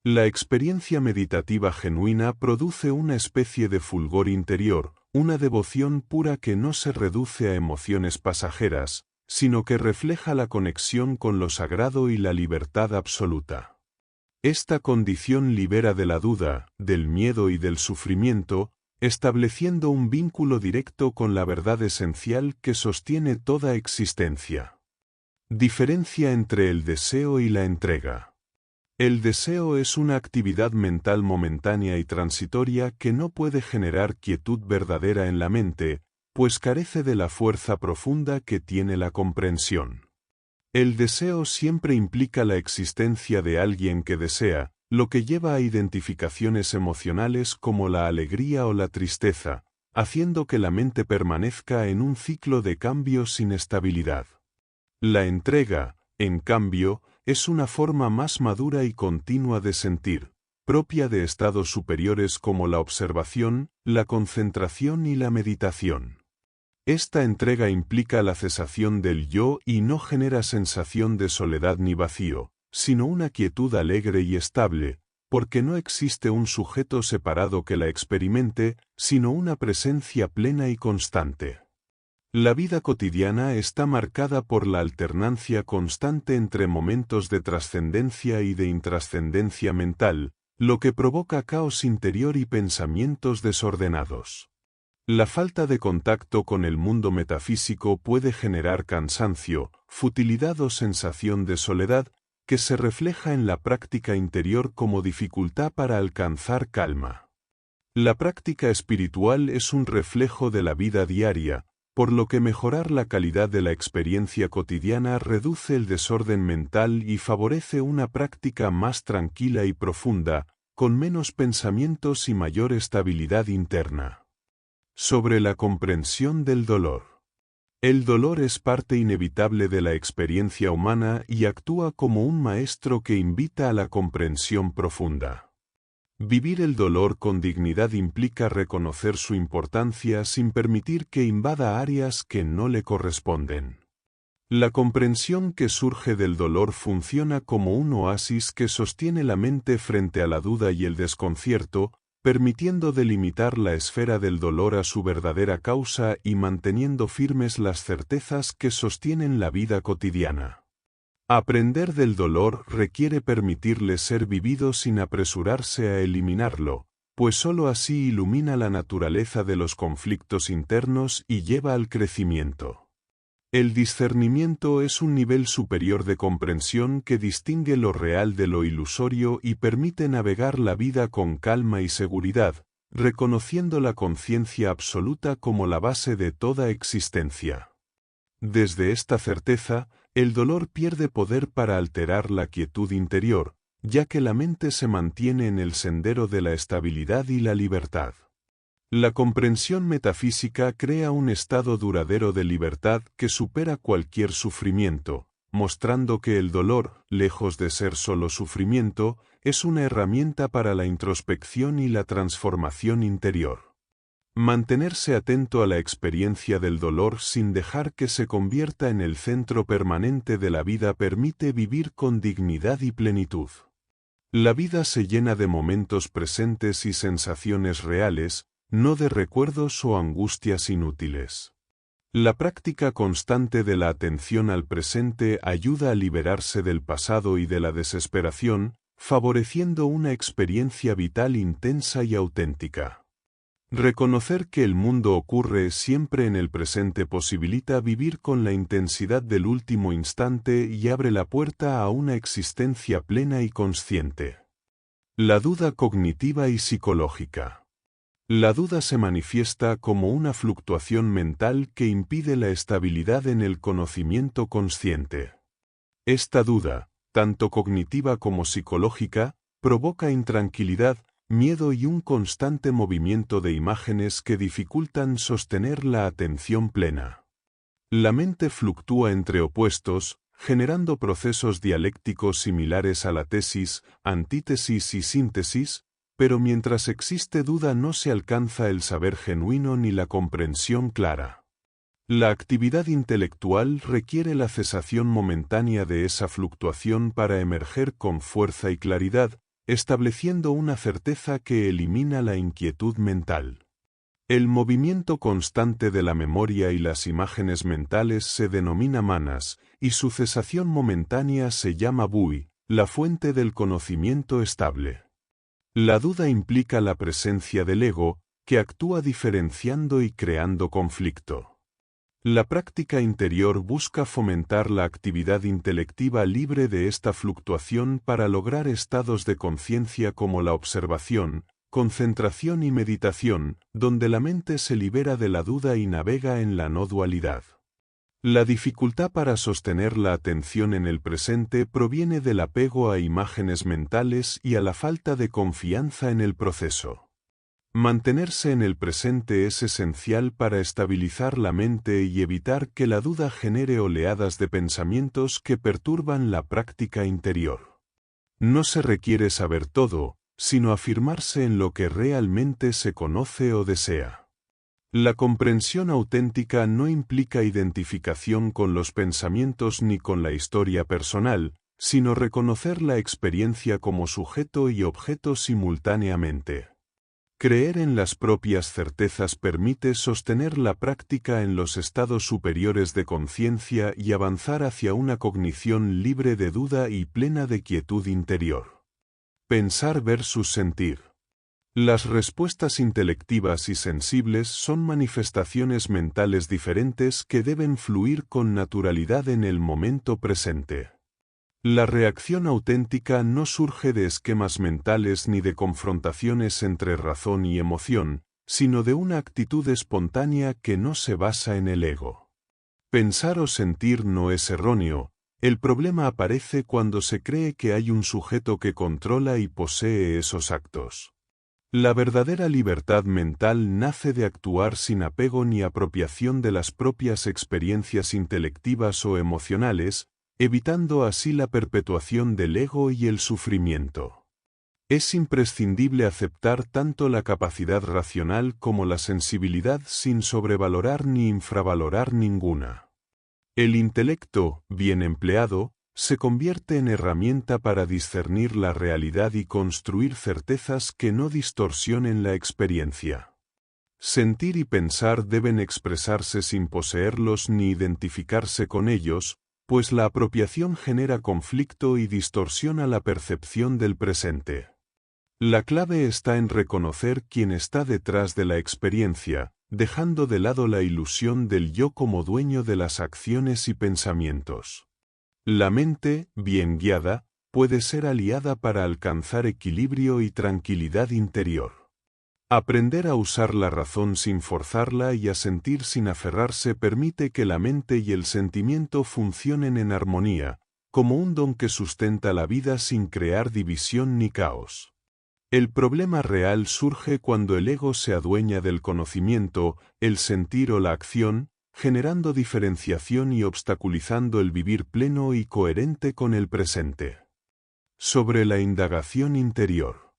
La experiencia meditativa genuina produce una especie de fulgor interior, una devoción pura que no se reduce a emociones pasajeras, sino que refleja la conexión con lo sagrado y la libertad absoluta. Esta condición libera de la duda, del miedo y del sufrimiento, estableciendo un vínculo directo con la verdad esencial que sostiene toda existencia. Diferencia entre el deseo y la entrega. El deseo es una actividad mental momentánea y transitoria que no puede generar quietud verdadera en la mente, pues carece de la fuerza profunda que tiene la comprensión. El deseo siempre implica la existencia de alguien que desea, lo que lleva a identificaciones emocionales como la alegría o la tristeza, haciendo que la mente permanezca en un ciclo de cambio sin estabilidad. La entrega, en cambio, es una forma más madura y continua de sentir, propia de estados superiores como la observación, la concentración y la meditación. Esta entrega implica la cesación del yo y no genera sensación de soledad ni vacío, sino una quietud alegre y estable, porque no existe un sujeto separado que la experimente, sino una presencia plena y constante. La vida cotidiana está marcada por la alternancia constante entre momentos de trascendencia y de intrascendencia mental, lo que provoca caos interior y pensamientos desordenados. La falta de contacto con el mundo metafísico puede generar cansancio, futilidad o sensación de soledad, que se refleja en la práctica interior como dificultad para alcanzar calma. La práctica espiritual es un reflejo de la vida diaria, por lo que mejorar la calidad de la experiencia cotidiana reduce el desorden mental y favorece una práctica más tranquila y profunda, con menos pensamientos y mayor estabilidad interna. Sobre la comprensión del dolor. El dolor es parte inevitable de la experiencia humana y actúa como un maestro que invita a la comprensión profunda. Vivir el dolor con dignidad implica reconocer su importancia sin permitir que invada áreas que no le corresponden. La comprensión que surge del dolor funciona como un oasis que sostiene la mente frente a la duda y el desconcierto, permitiendo delimitar la esfera del dolor a su verdadera causa y manteniendo firmes las certezas que sostienen la vida cotidiana. Aprender del dolor requiere permitirle ser vivido sin apresurarse a eliminarlo, pues sólo así ilumina la naturaleza de los conflictos internos y lleva al crecimiento. El discernimiento es un nivel superior de comprensión que distingue lo real de lo ilusorio y permite navegar la vida con calma y seguridad, reconociendo la conciencia absoluta como la base de toda existencia. Desde esta certeza, el dolor pierde poder para alterar la quietud interior, ya que la mente se mantiene en el sendero de la estabilidad y la libertad. La comprensión metafísica crea un estado duradero de libertad que supera cualquier sufrimiento, mostrando que el dolor, lejos de ser solo sufrimiento, es una herramienta para la introspección y la transformación interior. Mantenerse atento a la experiencia del dolor sin dejar que se convierta en el centro permanente de la vida permite vivir con dignidad y plenitud. La vida se llena de momentos presentes y sensaciones reales, no de recuerdos o angustias inútiles. La práctica constante de la atención al presente ayuda a liberarse del pasado y de la desesperación, favoreciendo una experiencia vital intensa y auténtica. Reconocer que el mundo ocurre siempre en el presente posibilita vivir con la intensidad del último instante y abre la puerta a una existencia plena y consciente. La duda cognitiva y psicológica. La duda se manifiesta como una fluctuación mental que impide la estabilidad en el conocimiento consciente. Esta duda, tanto cognitiva como psicológica, provoca intranquilidad, miedo y un constante movimiento de imágenes que dificultan sostener la atención plena. La mente fluctúa entre opuestos, generando procesos dialécticos similares a la tesis, antítesis y síntesis, pero mientras existe duda no se alcanza el saber genuino ni la comprensión clara. La actividad intelectual requiere la cesación momentánea de esa fluctuación para emerger con fuerza y claridad, estableciendo una certeza que elimina la inquietud mental. El movimiento constante de la memoria y las imágenes mentales se denomina manas, y su cesación momentánea se llama buddhi, la fuente del conocimiento estable. La duda implica la presencia del ego, que actúa diferenciando y creando conflicto. La práctica interior busca fomentar la actividad intelectiva libre de esta fluctuación para lograr estados de conciencia como la observación, concentración y meditación, donde la mente se libera de la duda y navega en la no dualidad. La dificultad para sostener la atención en el presente proviene del apego a imágenes mentales y a la falta de confianza en el proceso. Mantenerse en el presente es esencial para estabilizar la mente y evitar que la duda genere oleadas de pensamientos que perturban la práctica interior. No se requiere saber todo, sino afirmarse en lo que realmente se conoce o desea. La comprensión auténtica no implica identificación con los pensamientos ni con la historia personal, sino reconocer la experiencia como sujeto y objeto simultáneamente. Creer en las propias certezas permite sostener la práctica en los estados superiores de conciencia y avanzar hacia una cognición libre de duda y plena de quietud interior. Pensar versus sentir. Las respuestas intelectivas y sensibles son manifestaciones mentales diferentes que deben fluir con naturalidad en el momento presente. La reacción auténtica no surge de esquemas mentales ni de confrontaciones entre razón y emoción, sino de una actitud espontánea que no se basa en el ego. Pensar o sentir no es erróneo, el problema aparece cuando se cree que hay un sujeto que controla y posee esos actos. La verdadera libertad mental nace de actuar sin apego ni apropiación de las propias experiencias intelectivas o emocionales, evitando así la perpetuación del ego y el sufrimiento. Es imprescindible aceptar tanto la capacidad racional como la sensibilidad sin sobrevalorar ni infravalorar ninguna. El intelecto, bien empleado, se convierte en herramienta para discernir la realidad y construir certezas que no distorsionen la experiencia. Sentir y pensar deben expresarse sin poseerlos ni identificarse con ellos, pues la apropiación genera conflicto y distorsiona la percepción del presente. La clave está en reconocer quién está detrás de la experiencia, dejando de lado la ilusión del yo como dueño de las acciones y pensamientos. La mente, bien guiada, puede ser aliada para alcanzar equilibrio y tranquilidad interior. Aprender a usar la razón sin forzarla y a sentir sin aferrarse permite que la mente y el sentimiento funcionen en armonía, como un don que sustenta la vida sin crear división ni caos. El problema real surge cuando el ego se adueña del conocimiento, el sentir o la acción, generando diferenciación y obstaculizando el vivir pleno y coherente con el presente. Sobre la indagación interior.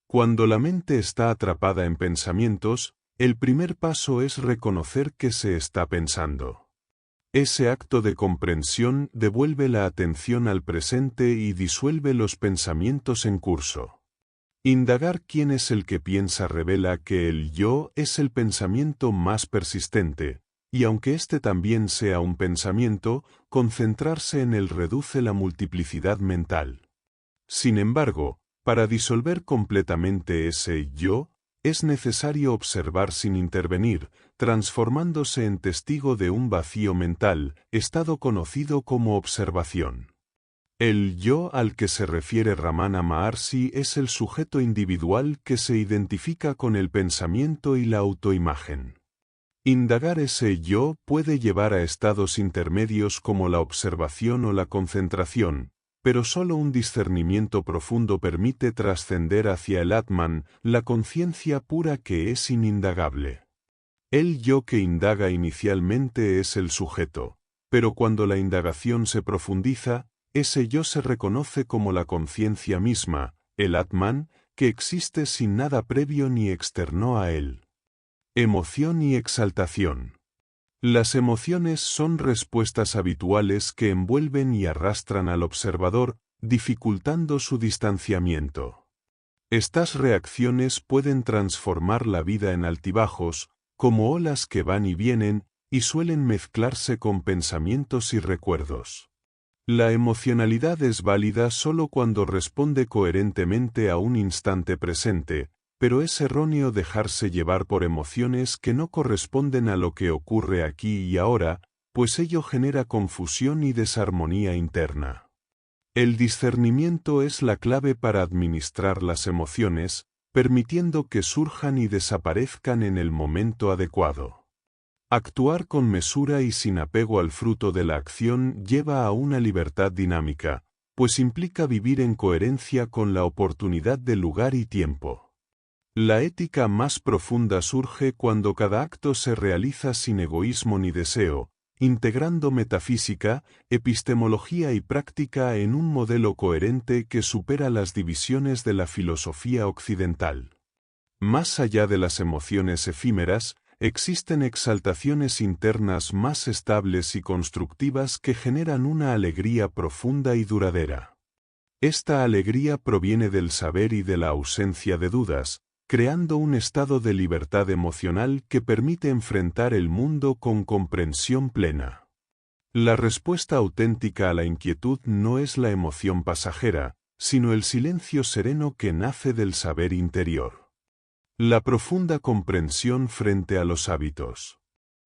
Cuando la mente está atrapada en pensamientos, el primer paso es reconocer que se está pensando. Ese acto de comprensión devuelve la atención al presente y disuelve los pensamientos en curso. Indagar quién es el que piensa revela que el yo es el pensamiento más persistente, y aunque éste también sea un pensamiento, concentrarse en él reduce la multiplicidad mental. Sin embargo, para disolver completamente ese yo, es necesario observar sin intervenir, transformándose en testigo de un vacío mental, estado conocido como observación. El yo al que se refiere Ramana Maharshi es el sujeto individual que se identifica con el pensamiento y la autoimagen. Indagar ese yo puede llevar a estados intermedios como la observación o la concentración, pero solo un discernimiento profundo permite trascender hacia el Atman, la conciencia pura que es inindagable. El yo que indaga inicialmente es el sujeto, pero cuando la indagación se profundiza, ese yo se reconoce como la conciencia misma, el Atman, que existe sin nada previo ni externo a él. Emoción y exaltación. Las emociones son respuestas habituales que envuelven y arrastran al observador, dificultando su distanciamiento. Estas reacciones pueden transformar la vida en altibajos, como olas que van y vienen, y suelen mezclarse con pensamientos y recuerdos. La emocionalidad es válida solo cuando responde coherentemente a un instante presente, pero es erróneo dejarse llevar por emociones que no corresponden a lo que ocurre aquí y ahora, pues ello genera confusión y desarmonía interna. El discernimiento es la clave para administrar las emociones, permitiendo que surjan y desaparezcan en el momento adecuado. Actuar con mesura y sin apego al fruto de la acción lleva a una libertad dinámica, pues implica vivir en coherencia con la oportunidad de lugar y tiempo. La ética más profunda surge cuando cada acto se realiza sin egoísmo ni deseo, integrando metafísica, epistemología y práctica en un modelo coherente que supera las divisiones de la filosofía occidental. Más allá de las emociones efímeras, existen exaltaciones internas más estables y constructivas que generan una alegría profunda y duradera. Esta alegría proviene del saber y de la ausencia de dudas, creando un estado de libertad emocional que permite enfrentar el mundo con comprensión plena. La respuesta auténtica a la inquietud no es la emoción pasajera, sino el silencio sereno que nace del saber interior. La profunda comprensión frente a los hábitos.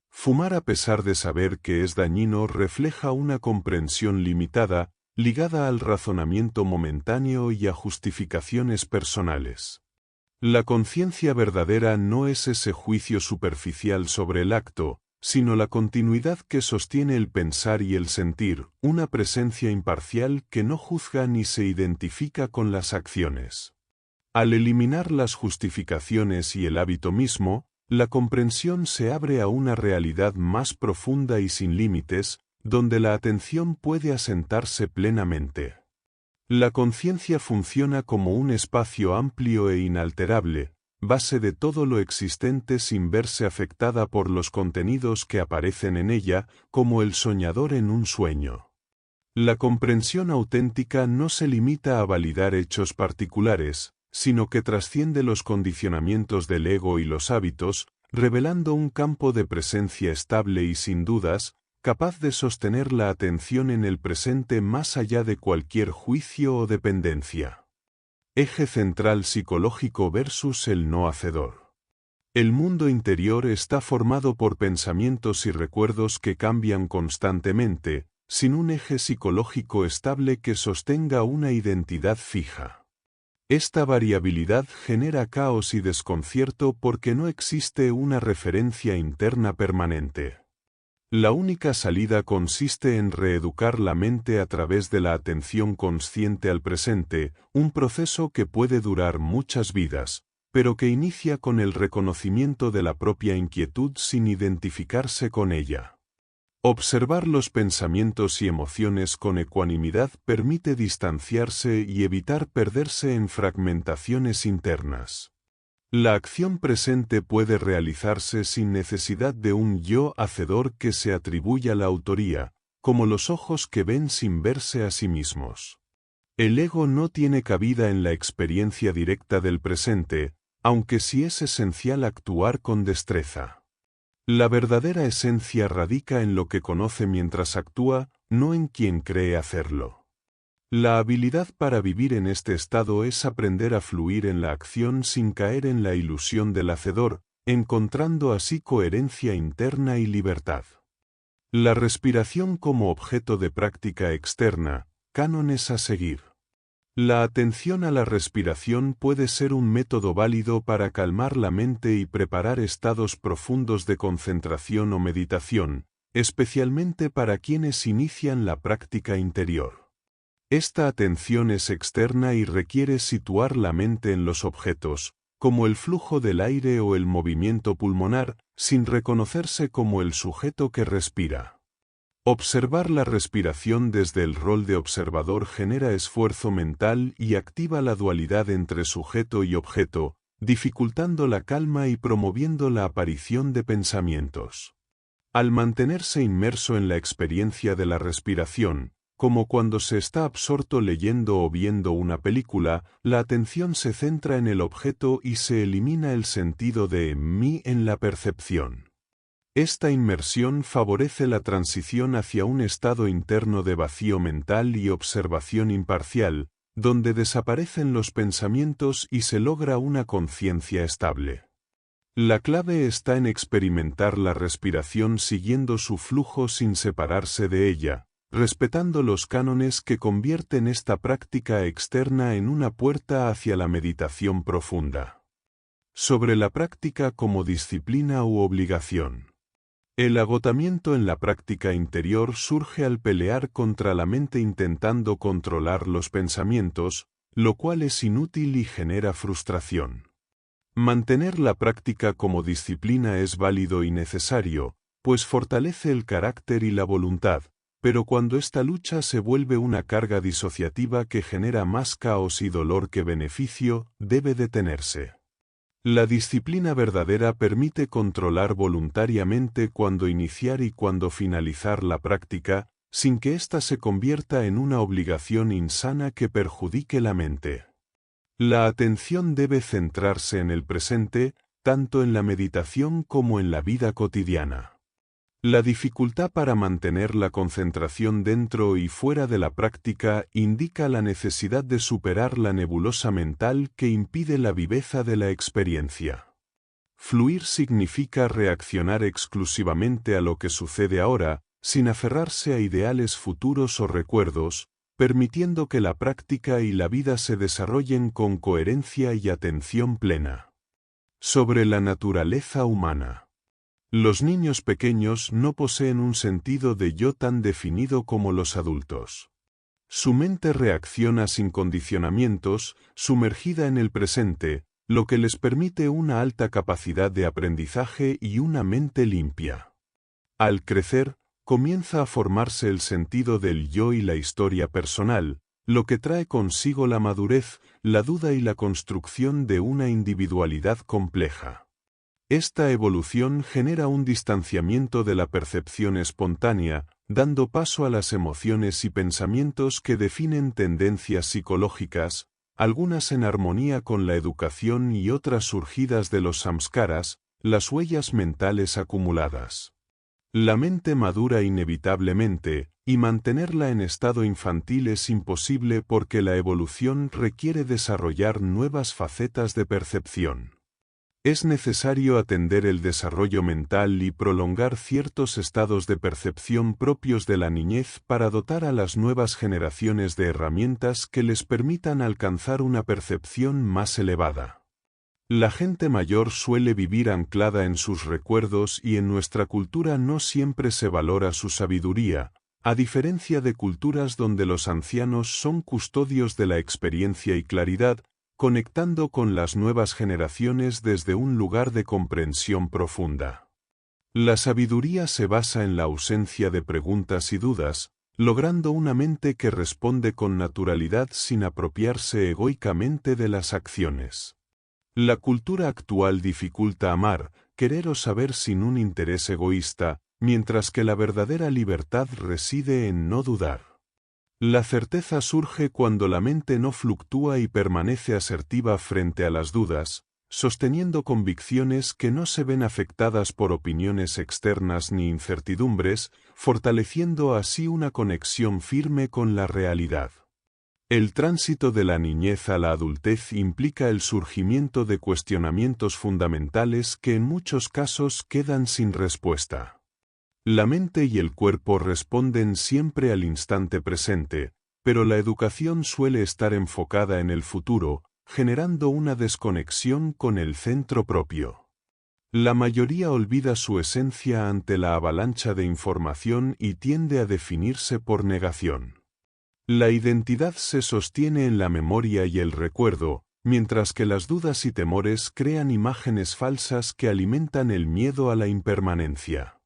Fumar a pesar de saber que es dañino refleja una comprensión limitada, ligada al razonamiento momentáneo y a justificaciones personales. La conciencia verdadera no es ese juicio superficial sobre el acto, sino la continuidad que sostiene el pensar y el sentir, una presencia imparcial que no juzga ni se identifica con las acciones. Al eliminar las justificaciones y el hábito mismo, la comprensión se abre a una realidad más profunda y sin límites, donde la atención puede asentarse plenamente. La conciencia funciona como un espacio amplio e inalterable, base de todo lo existente sin verse afectada por los contenidos que aparecen en ella, como el soñador en un sueño. La comprensión auténtica no se limita a validar hechos particulares, sino que trasciende los condicionamientos del ego y los hábitos, revelando un campo de presencia estable y sin dudas, capaz de sostener la atención en el presente más allá de cualquier juicio o dependencia. Eje central psicológico versus el no hacedor. El mundo interior está formado por pensamientos y recuerdos que cambian constantemente, sin un eje psicológico estable que sostenga una identidad fija. Esta variabilidad genera caos y desconcierto porque no existe una referencia interna permanente. La única salida consiste en reeducar la mente a través de la atención consciente al presente, un proceso que puede durar muchas vidas, pero que inicia con el reconocimiento de la propia inquietud sin identificarse con ella. Observar los pensamientos y emociones con ecuanimidad permite distanciarse y evitar perderse en fragmentaciones internas. La acción presente puede realizarse sin necesidad de un yo hacedor que se atribuya la autoría, como los ojos que ven sin verse a sí mismos. El ego no tiene cabida en la experiencia directa del presente, aunque sí es esencial actuar con destreza. La verdadera esencia radica en lo que conoce mientras actúa, no en quien cree hacerlo. La habilidad para vivir en este estado es aprender a fluir en la acción sin caer en la ilusión del hacedor, encontrando así coherencia interna y libertad. La respiración como objeto de práctica externa, cánones a seguir. La atención a la respiración puede ser un método válido para calmar la mente y preparar estados profundos de concentración o meditación, especialmente para quienes inician la práctica interior. Esta atención es externa y requiere situar la mente en los objetos, como el flujo del aire o el movimiento pulmonar, sin reconocerse como el sujeto que respira. Observar la respiración desde el rol de observador genera esfuerzo mental y activa la dualidad entre sujeto y objeto, dificultando la calma y promoviendo la aparición de pensamientos. Al mantenerse inmerso en la experiencia de la respiración, como cuando se está absorto leyendo o viendo una película, la atención se centra en el objeto y se elimina el sentido de mí en la percepción. Esta inmersión favorece la transición hacia un estado interno de vacío mental y observación imparcial, donde desaparecen los pensamientos y se logra una conciencia estable. La clave está en experimentar la respiración siguiendo su flujo sin separarse de ella, respetando los cánones que convierten esta práctica externa en una puerta hacia la meditación profunda. Sobre la práctica como disciplina u obligación. El agotamiento en la práctica interior surge al pelear contra la mente intentando controlar los pensamientos, lo cual es inútil y genera frustración. Mantener la práctica como disciplina es válido y necesario, pues fortalece el carácter y la voluntad, pero cuando esta lucha se vuelve una carga disociativa que genera más caos y dolor que beneficio, debe detenerse. La disciplina verdadera permite controlar voluntariamente cuándo iniciar y cuándo finalizar la práctica, sin que ésta se convierta en una obligación insana que perjudique la mente. La atención debe centrarse en el presente, tanto en la meditación como en la vida cotidiana. La dificultad para mantener la concentración dentro y fuera de la práctica indica la necesidad de superar la nebulosa mental que impide la viveza de la experiencia. Fluir significa reaccionar exclusivamente a lo que sucede ahora, sin aferrarse a ideales futuros o recuerdos, permitiendo que la práctica y la vida se desarrollen con coherencia y atención plena. Sobre la naturaleza humana. Los niños pequeños no poseen un sentido de yo tan definido como los adultos. Su mente reacciona sin condicionamientos, sumergida en el presente, lo que les permite una alta capacidad de aprendizaje y una mente limpia. Al crecer, comienza a formarse el sentido del yo y la historia personal, lo que trae consigo la madurez, la duda y la construcción de una individualidad compleja. Esta evolución genera un distanciamiento de la percepción espontánea, dando paso a las emociones y pensamientos que definen tendencias psicológicas, algunas en armonía con la educación y otras surgidas de los samskaras, las huellas mentales acumuladas. La mente madura inevitablemente, y mantenerla en estado infantil es imposible porque la evolución requiere desarrollar nuevas facetas de percepción. Es necesario atender el desarrollo mental y prolongar ciertos estados de percepción propios de la niñez para dotar a las nuevas generaciones de herramientas que les permitan alcanzar una percepción más elevada. La gente mayor suele vivir anclada en sus recuerdos y en nuestra cultura no siempre se valora su sabiduría, a diferencia de culturas donde los ancianos son custodios de la experiencia y claridad, conectando con las nuevas generaciones desde un lugar de comprensión profunda. La sabiduría se basa en la ausencia de preguntas y dudas, logrando una mente que responde con naturalidad sin apropiarse egoicamente de las acciones. La cultura actual dificulta amar, querer o saber sin un interés egoísta, mientras que la verdadera libertad reside en no dudar. La certeza surge cuando la mente no fluctúa y permanece asertiva frente a las dudas, sosteniendo convicciones que no se ven afectadas por opiniones externas ni incertidumbres, fortaleciendo así una conexión firme con la realidad. El tránsito de la niñez a la adultez implica el surgimiento de cuestionamientos fundamentales que en muchos casos quedan sin respuesta. La mente y el cuerpo responden siempre al instante presente, pero la educación suele estar enfocada en el futuro, generando una desconexión con el centro propio. La mayoría olvida su esencia ante la avalancha de información y tiende a definirse por negación. La identidad se sostiene en la memoria y el recuerdo, mientras que las dudas y temores crean imágenes falsas que alimentan el miedo a la impermanencia.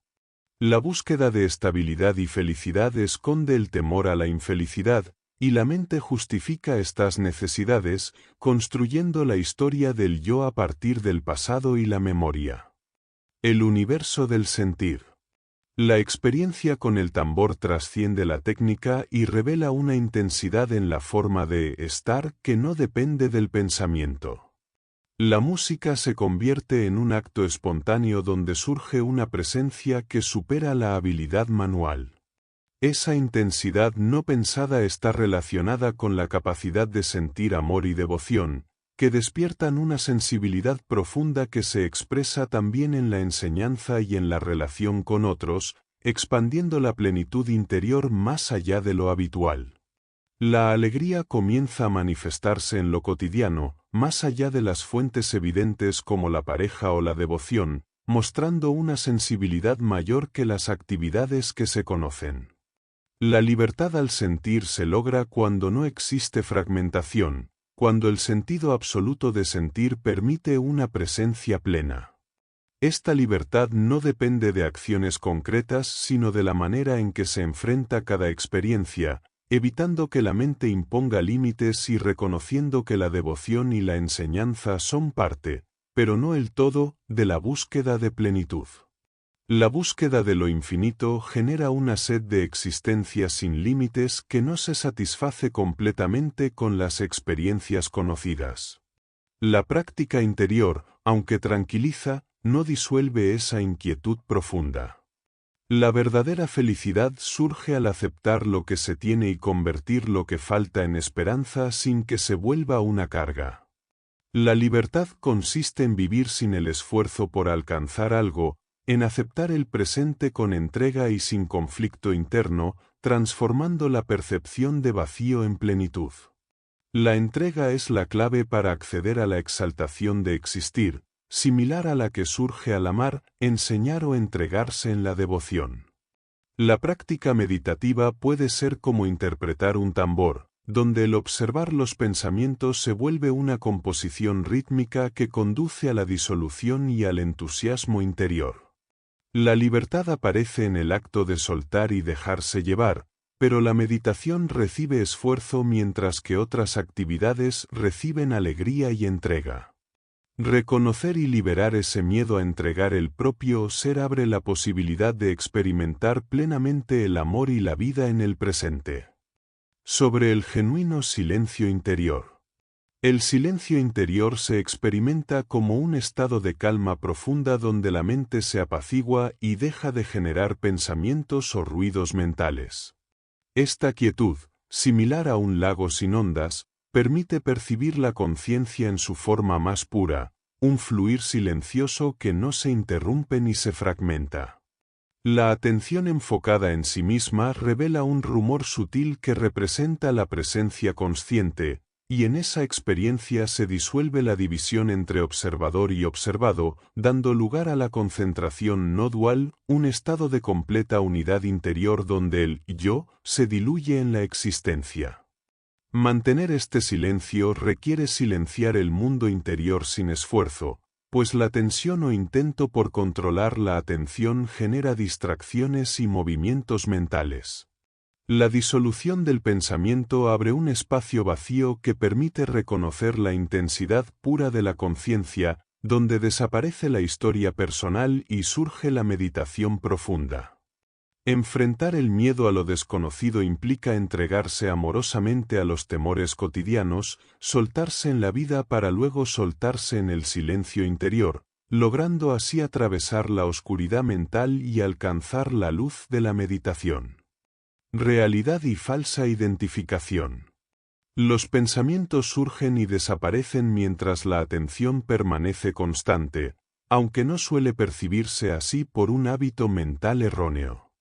La búsqueda de estabilidad y felicidad esconde el temor a la infelicidad, y la mente justifica estas necesidades, construyendo la historia del yo a partir del pasado y la memoria. El universo del sentir. La experiencia con el tambor trasciende la técnica y revela una intensidad en la forma de estar que no depende del pensamiento. La música se convierte en un acto espontáneo donde surge una presencia que supera la habilidad manual. Esa intensidad no pensada está relacionada con la capacidad de sentir amor y devoción, que despiertan una sensibilidad profunda que se expresa también en la enseñanza y en la relación con otros, expandiendo la plenitud interior más allá de lo habitual. La alegría comienza a manifestarse en lo cotidiano, más allá de las fuentes evidentes como la pareja o la devoción, mostrando una sensibilidad mayor que las actividades que se conocen. La libertad al sentir se logra cuando no existe fragmentación, cuando el sentido absoluto de sentir permite una presencia plena. Esta libertad no depende de acciones concretas sino de la manera en que se enfrenta cada experiencia, evitando que la mente imponga límites y reconociendo que la devoción y la enseñanza son parte, pero no el todo, de la búsqueda de plenitud. La búsqueda de lo infinito genera una sed de existencia sin límites que no se satisface completamente con las experiencias conocidas. La práctica interior, aunque tranquiliza, no disuelve esa inquietud profunda. La verdadera felicidad surge al aceptar lo que se tiene y convertir lo que falta en esperanza sin que se vuelva una carga. La libertad consiste en vivir sin el esfuerzo por alcanzar algo, en aceptar el presente con entrega y sin conflicto interno, transformando la percepción de vacío en plenitud. La entrega es la clave para acceder a la exaltación de existir, similar a la que surge al amar, enseñar o entregarse en la devoción. La práctica meditativa puede ser como interpretar un tambor, donde el observar los pensamientos se vuelve una composición rítmica que conduce a la disolución y al entusiasmo interior. La libertad aparece en el acto de soltar y dejarse llevar, pero la meditación recibe esfuerzo mientras que otras actividades reciben alegría y entrega. Reconocer y liberar ese miedo a entregar el propio ser abre la posibilidad de experimentar plenamente el amor y la vida en el presente. Sobre el genuino silencio interior. El silencio interior se experimenta como un estado de calma profunda donde la mente se apacigua y deja de generar pensamientos o ruidos mentales. Esta quietud, similar a un lago sin ondas, permite percibir la conciencia en su forma más pura, un fluir silencioso que no se interrumpe ni se fragmenta. La atención enfocada en sí misma revela un rumor sutil que representa la presencia consciente, y en esa experiencia se disuelve la división entre observador y observado, dando lugar a la concentración no dual, un estado de completa unidad interior donde el yo se diluye en la existencia. Mantener este silencio requiere silenciar el mundo interior sin esfuerzo, pues la tensión o intento por controlar la atención genera distracciones y movimientos mentales. La disolución del pensamiento abre un espacio vacío que permite reconocer la intensidad pura de la conciencia, donde desaparece la historia personal y surge la meditación profunda. Enfrentar el miedo a lo desconocido implica entregarse amorosamente a los temores cotidianos, soltarse en la vida para luego soltarse en el silencio interior, logrando así atravesar la oscuridad mental y alcanzar la luz de la meditación. Realidad y falsa identificación. Los pensamientos surgen y desaparecen mientras la atención permanece constante, aunque no suele percibirse así por un hábito mental erróneo.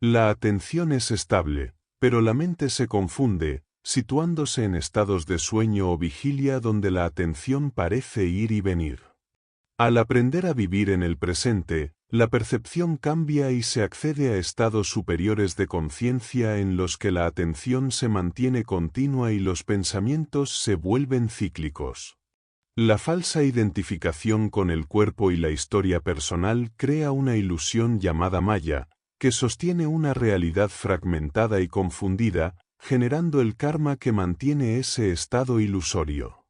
La atención es estable, pero la mente se confunde, situándose en estados de sueño o vigilia donde la atención parece ir y venir. Al aprender a vivir en el presente, la percepción cambia y se accede a estados superiores de conciencia en los que la atención se mantiene continua y los pensamientos se vuelven cíclicos. La falsa identificación con el cuerpo y la historia personal crea una ilusión llamada maya, que sostiene una realidad fragmentada y confundida, generando el karma que mantiene ese estado ilusorio.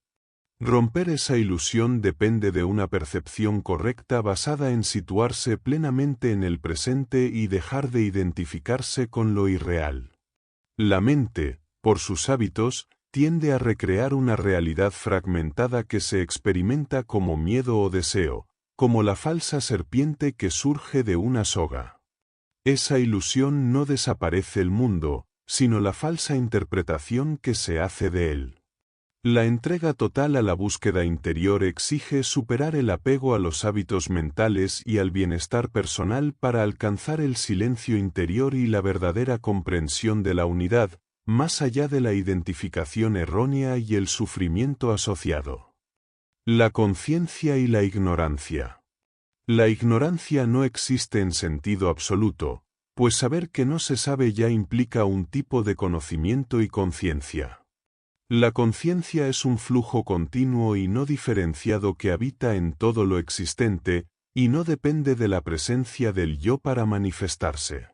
Romper esa ilusión depende de una percepción correcta basada en situarse plenamente en el presente y dejar de identificarse con lo irreal. La mente, por sus hábitos, tiende a recrear una realidad fragmentada que se experimenta como miedo o deseo, como la falsa serpiente que surge de una soga. Esa ilusión no desaparece el mundo, sino la falsa interpretación que se hace de él. La entrega total a la búsqueda interior exige superar el apego a los hábitos mentales y al bienestar personal para alcanzar el silencio interior y la verdadera comprensión de la unidad, más allá de la identificación errónea y el sufrimiento asociado. La conciencia y la ignorancia. La ignorancia no existe en sentido absoluto, pues saber que no se sabe ya implica un tipo de conocimiento y conciencia. La conciencia es un flujo continuo y no diferenciado que habita en todo lo existente, y no depende de la presencia del yo para manifestarse.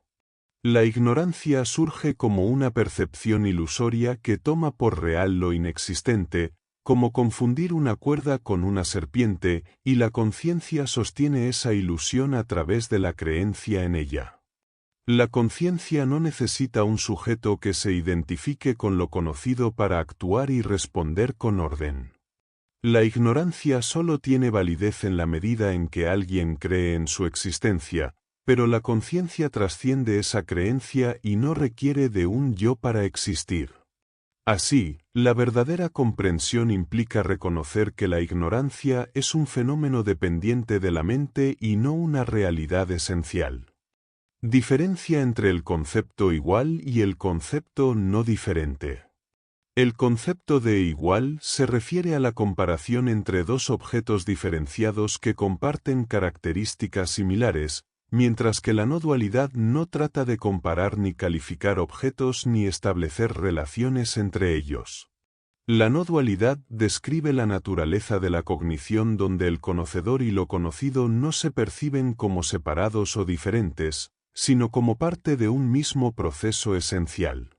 La ignorancia surge como una percepción ilusoria que toma por real lo inexistente, como confundir una cuerda con una serpiente, y la conciencia sostiene esa ilusión a través de la creencia en ella. La conciencia no necesita un sujeto que se identifique con lo conocido para actuar y responder con orden. La ignorancia solo tiene validez en la medida en que alguien cree en su existencia, pero la conciencia trasciende esa creencia y no requiere de un yo para existir. Así, la verdadera comprensión implica reconocer que la ignorancia es un fenómeno dependiente de la mente y no una realidad esencial. Diferencia entre el concepto igual y el concepto no diferente. El concepto de igual se refiere a la comparación entre dos objetos diferenciados que comparten características similares, mientras que la no dualidad no trata de comparar ni calificar objetos ni establecer relaciones entre ellos. La no dualidad describe la naturaleza de la cognición donde el conocedor y lo conocido no se perciben como separados o diferentes, sino como parte de un mismo proceso esencial.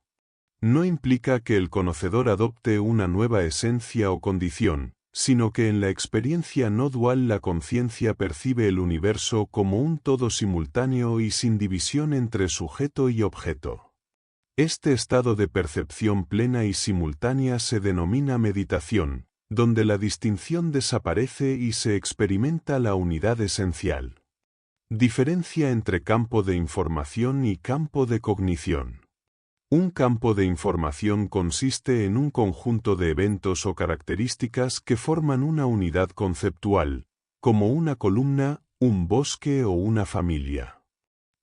No implica que el conocedor adopte una nueva esencia o condición, sino que en la experiencia no dual la conciencia percibe el universo como un todo simultáneo y sin división entre sujeto y objeto. Este estado de percepción plena y simultánea se denomina meditación, donde la distinción desaparece y se experimenta la unidad esencial. Diferencia entre campo de información y campo de cognición. Un campo de información consiste en un conjunto de eventos o características que forman una unidad conceptual, como una columna, un bosque o una familia.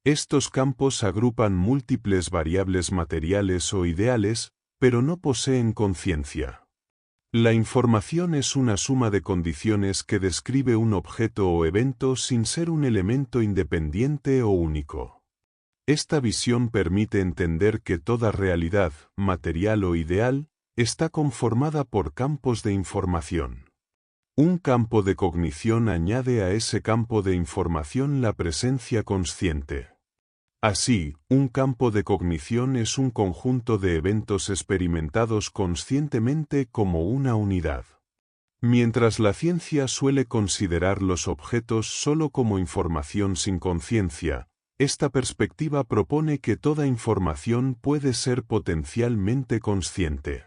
Estos campos agrupan múltiples variables materiales o ideales, pero no poseen conciencia. La información es una suma de condiciones que describe un objeto o evento sin ser un elemento independiente o único. Esta visión permite entender que toda realidad, material o ideal, está conformada por campos de información. Un campo de cognición añade a ese campo de información la presencia consciente. Así, un campo de cognición es un conjunto de eventos experimentados conscientemente como una unidad. Mientras la ciencia suele considerar los objetos solo como información sin conciencia, esta perspectiva propone que toda información puede ser potencialmente consciente.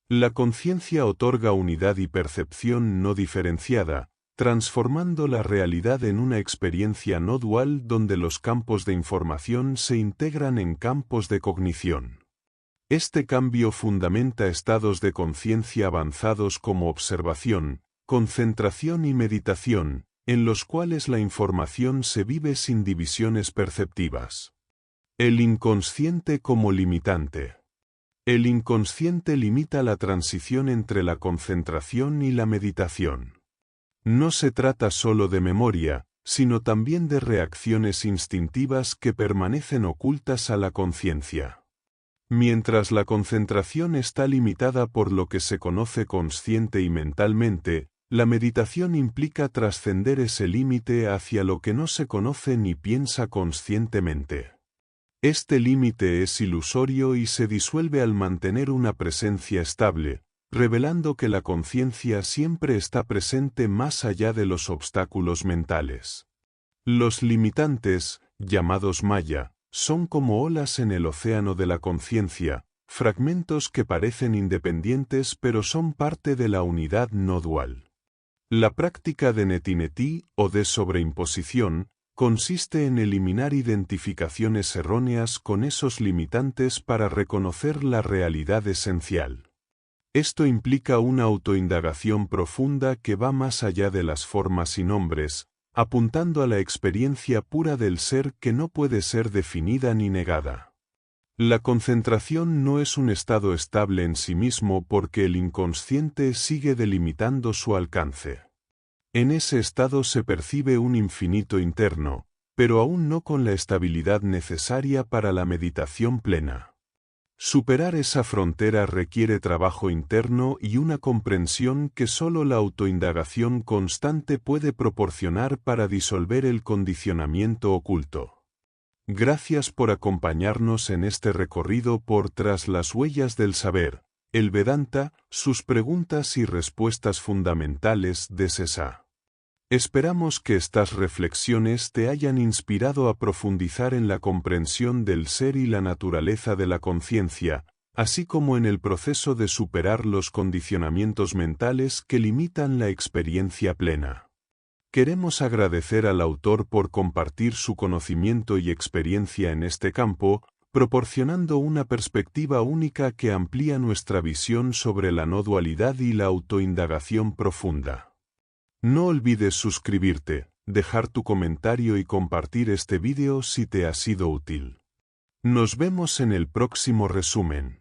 La conciencia otorga unidad y percepción no diferenciada, transformando la realidad en una experiencia no dual donde los campos de información se integran en campos de cognición. Este cambio fundamenta estados de conciencia avanzados como observación, concentración y meditación, en los cuales la información se vive sin divisiones perceptivas. El inconsciente como limitante. El inconsciente limita la transición entre la concentración y la meditación. No se trata solo de memoria, sino también de reacciones instintivas que permanecen ocultas a la conciencia. Mientras la concentración está limitada por lo que se conoce consciente y mentalmente, la meditación implica trascender ese límite hacia lo que no se conoce ni piensa conscientemente. Este límite es ilusorio y se disuelve al mantener una presencia estable, revelando que la conciencia siempre está presente más allá de los obstáculos mentales. Los limitantes, llamados maya, son como olas en el océano de la conciencia, fragmentos que parecen independientes pero son parte de la unidad no dual. La práctica de neti-neti, o de sobreimposición, consiste en eliminar identificaciones erróneas con esos limitantes para reconocer la realidad esencial. Esto implica una autoindagación profunda que va más allá de las formas y nombres, apuntando a la experiencia pura del ser que no puede ser definida ni negada. La concentración no es un estado estable en sí mismo porque el inconsciente sigue delimitando su alcance. En ese estado se percibe un infinito interno, pero aún no con la estabilidad necesaria para la meditación plena. Superar esa frontera requiere trabajo interno y una comprensión que solo la autoindagación constante puede proporcionar para disolver el condicionamiento oculto. Gracias por acompañarnos en este recorrido por Tras las huellas del saber, el Vedanta, sus preguntas y respuestas fundamentales de Sesa. Esperamos que estas reflexiones te hayan inspirado a profundizar en la comprensión del ser y la naturaleza de la conciencia, así como en el proceso de superar los condicionamientos mentales que limitan la experiencia plena. Queremos agradecer al autor por compartir su conocimiento y experiencia en este campo, proporcionando una perspectiva única que amplía nuestra visión sobre la no dualidad y la autoindagación profunda. No olvides suscribirte, dejar tu comentario y compartir este vídeo si te ha sido útil. Nos vemos en el próximo resumen.